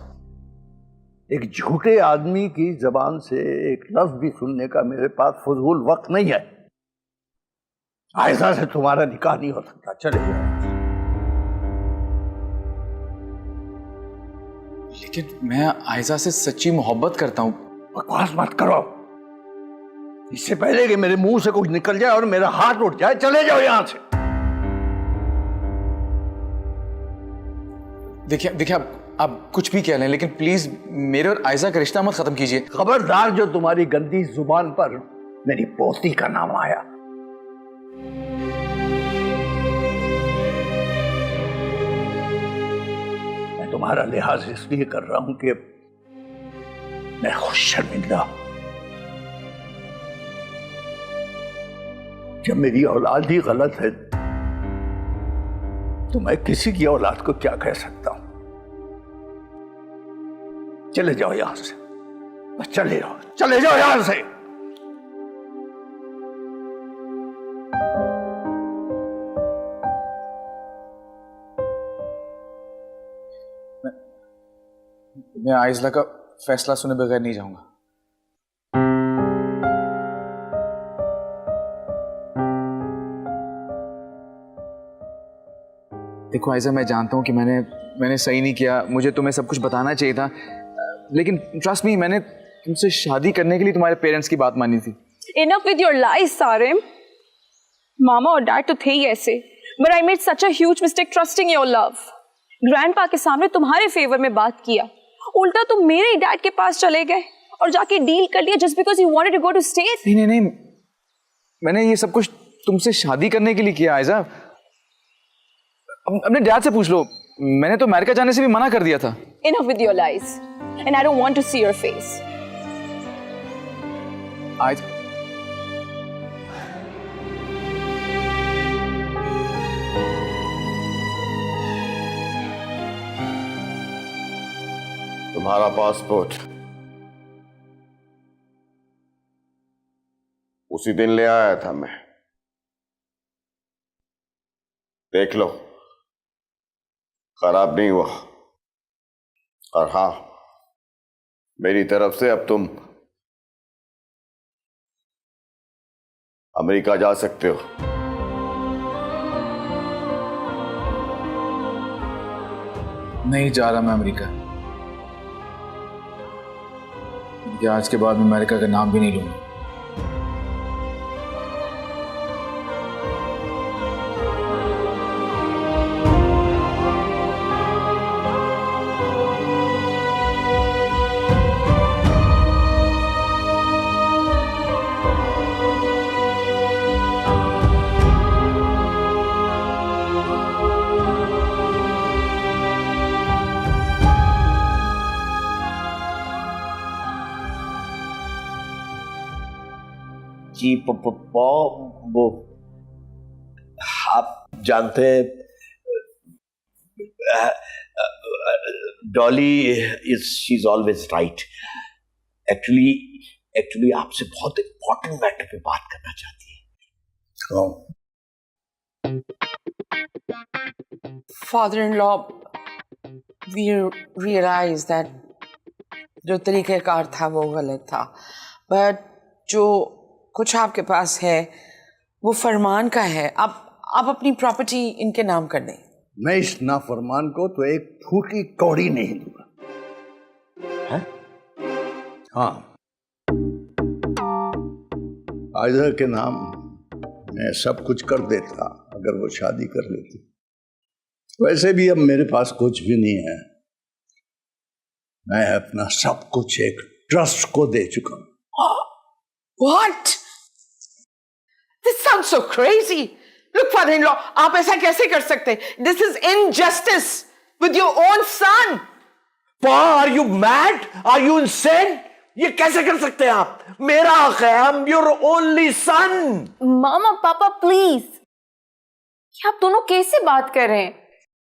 एक झूठे आदमी की जबान से एक लफ्ज भी सुनने का मेरे पास फजूल वक्त नहीं है। आयशा से तुम्हारा निकाह नहीं हो सकता, चले जाओ। लेकिन मैं आयशा से सच्ची मोहब्बत करता हूं। बकवास मत करो, इससे पहले कि मेरे मुंह से कुछ निकल जाए और मेरा हाथ उठ जाए, चले जाओ यहां से। देखिए आप कुछ भी कह लें, लेकिन प्लीज मेरे और आयशा का रिश्ता मत खत्म कीजिए। खबरदार जो तुम्हारी गंदी जुबान पर मेरी पोती का नाम आया। मैं तुम्हारा लिहाज इसलिए कर रहा हूं कि मैं खुद शर्मिंदा हूं। जब मेरी औलाद ही गलत है तो मैं किसी की औलाद को क्या कह सकता हूं। चले जाओ यहां से, बस चले जाओ यहां से। मैं आयशा का फैसला सुने बगैर नहीं जाऊंगा। देखो आयशा, मैं जानता हूं कि मैंने सही नहीं किया, मुझे तुम्हें सब कुछ बताना चाहिए था, लेकिन ट्रस्ट मी, मैंने तुमसे शादी करने के लिए तुम्हारे पेरेंट्स की बात मानी थी। Enough with your lies, Sarim. मामा और डैड तो थे ही ऐसे, but I made such a huge mistake trusting your love. Grandpa के सामने तुम्हारे फेवर में बात किया, उल्टा तुम मेरे डैड के पास चले गए और जाके डील कर लिया just because you wanted to go to States. नहीं, मैंने ये सब कुछ तुमसे शादी करने के लिए किया आयशा। अपने डैड से पूछ लो, मैंने तो अमेरिका जाने से भी मना कर दिया था। Enough with your lies, and I don't want to see your face. आज तुम्हारा पासपोर्ट उसी दिन ले आया था मैं, देख लो, खराब नहीं हुआ। और हाँ, मेरी तरफ से अब तुम अमेरिका जा सकते हो। नहीं जा रहा मैं अमेरिका। आज के बाद मैं अमेरिका का नाम भी नहीं लूंगा। जी वो आप जानते हैं, Dolly she is always right. Actually आपसे बहुत इंपॉर्टेंट मैटर पे बात करना चाहती है। Father-in-law, we realized that जो तरीक़ेकार था वो गलत था, बट जो कुछ आपके पास है वो फरमान का है। आप अपनी प्रॉपर्टी इनके नाम कर दें। मैं इस नाफरमान को तो एक फूटी कौड़ी नहीं दूंगा। हाँ, आयशा के नाम मैं सब कुछ कर देता अगर वो शादी कर लेती। वैसे भी अब मेरे पास कुछ भी नहीं है। मैं अपना सब कुछ एक ट्रस्ट को दे चुका हूं। What? This sounds so crazy. Look, father-in-law, आप ऐसा कैसे कर सकते? This is injustice with your own son. Pa, are you mad? Are you insane? ये कैसे कर सकते हैं आप? मेरा हक है, I'm your only son. मामा पापा प्लीज, क्या आप दोनों कैसे बात कर रहे हैं?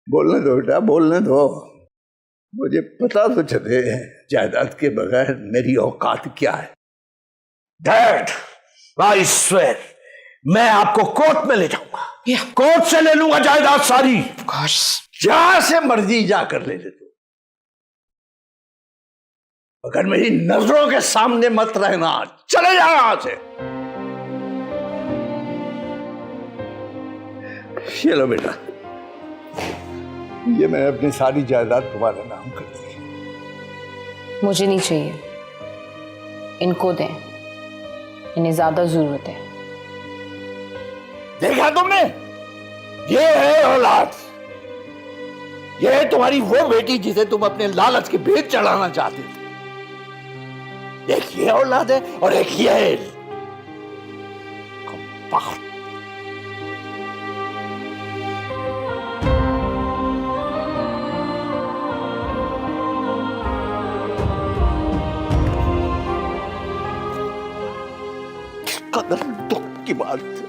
बोलने दो बेटा, बोलने दो। मुझे पता तो चले जायदाद के बगैर मेरी औकात क्या है। Dad, I swear, मैं आपको कोर्ट में ले जाऊंगा। कोर्ट से ले लूंगा जायदाद सारी। जहां से मर्जी जाकर ले ले। अगर मेरी नजरों के सामने मत रहना, चले जाओ यहां से। ये लो बेटा, ये मैं अपनी सारी जायदाद तुम्हारे नाम कर दी। मुझे नहीं चाहिए, इनको दें, इन्हें ज्यादा जरूरत है। देखा तुमने? ये है औलाद। ये है तुम्हारी वो बेटी जिसे तुम अपने लालच के भेद चढ़ाना चाहते थे। एक ये औलाद है और एक ये है। कदर दुख की बात है।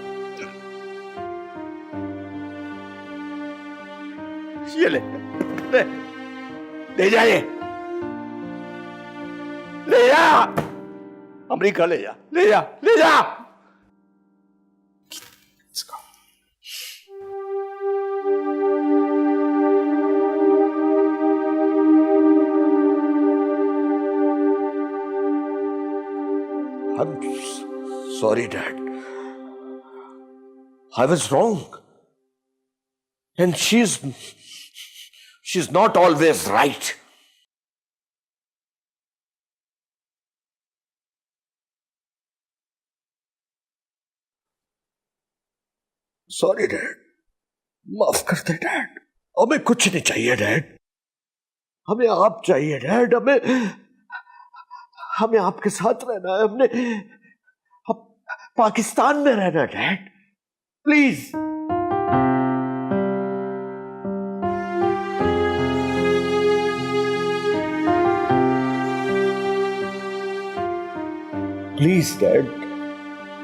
ये ले जाइए, ले जा, अमेरिका ले जा, ले जा, ले जा। I'm sorry, Dad. I was wrong. And she's not always right. Sorry dad, माफ कर दे डैड। हमें कुछ नहीं चाहिए डैड, हमें आप चाहिए डैड। हमें आपके साथ रहना है, हमने पाकिस्तान में रहना dad, please. Please dad,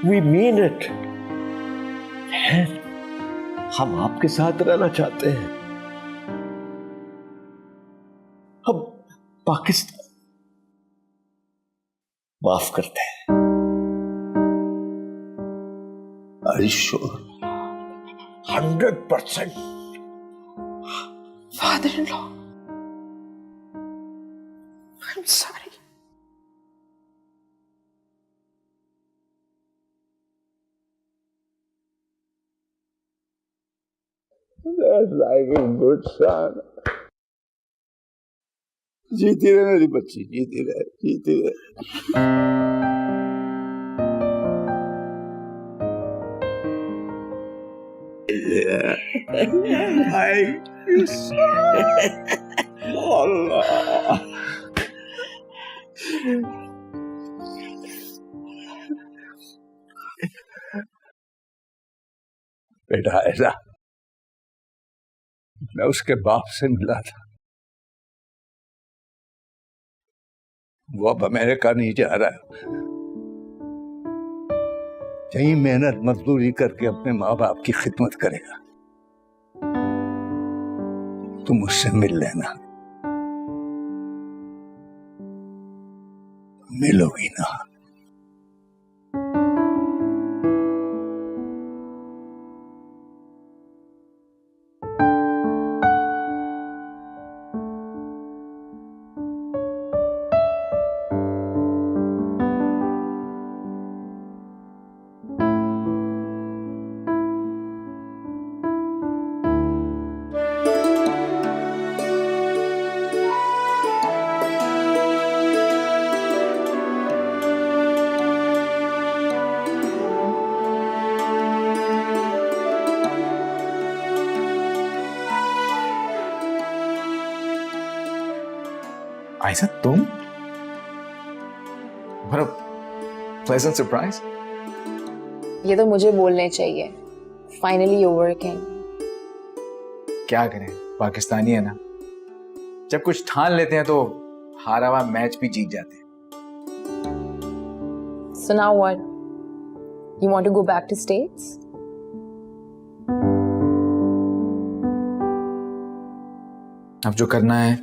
we mean it. हम आपके साथ रहना चाहते हैं। हम पाकिस्तान माफ करते हैं। Are you sure? 100%. Father-in-law, I'm sorry. That's like a good son. जीती रहे मेरी बच्ची, जीती रहे, जीती रहे। Allah. बेटा ऐसा, मैं उसके बाप से मिला था। वो अब अमेरिका नहीं जा रहा है, यही मेहनत मजदूरी करके अपने माँ बाप की खिदमत करेगा। तुम उससे मिल लेना, मिलोगी ना? आयशा तुम? What a pleasant surprise. ये तो मुझे बोलने चाहिए. Finally you're working. क्या करें, पाकिस्तानी है ना, जब कुछ ठान लेते हैं तो हारा हुआ मैच भी जीत जाते हैं. So now what? You want to go back to States? अब जो करना है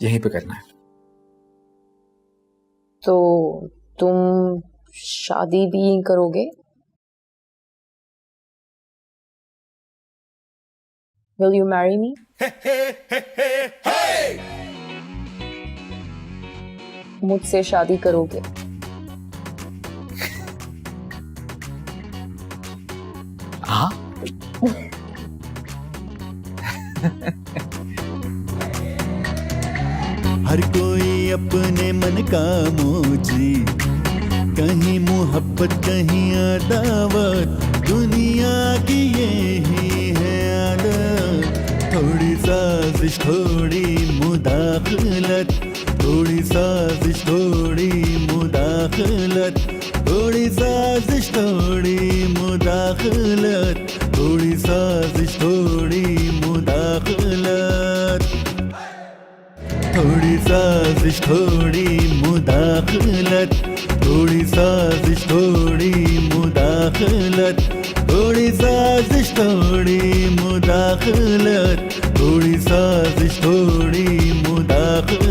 यहीं पे करना है. तो तुम शादी भी करोगे? Will you marry me? मुझसे शादी करोगे? हाँ. हर कोई अपने मन का मोची, कहीं मोहब्बत कहीं अदावत, दुनिया की यही है आदत. थोड़ी साजिश थोड़ी मुदाखलत, थोड़ी साजिश थोड़ी मुदाखलत, थोड़ी साजिश थोड़ी मुदाखलत, थोड़ी साजिश थोड़ी मुदाखलत, थोड़ी साजिश थोड़ी मुदाखलत, थोड़ी साजिश थोड़ी मुदाखलत, थोड़ी साजिश थोड़ी मुदाखलत, थोड़ी साजिश थोड़ी मुदाखलत.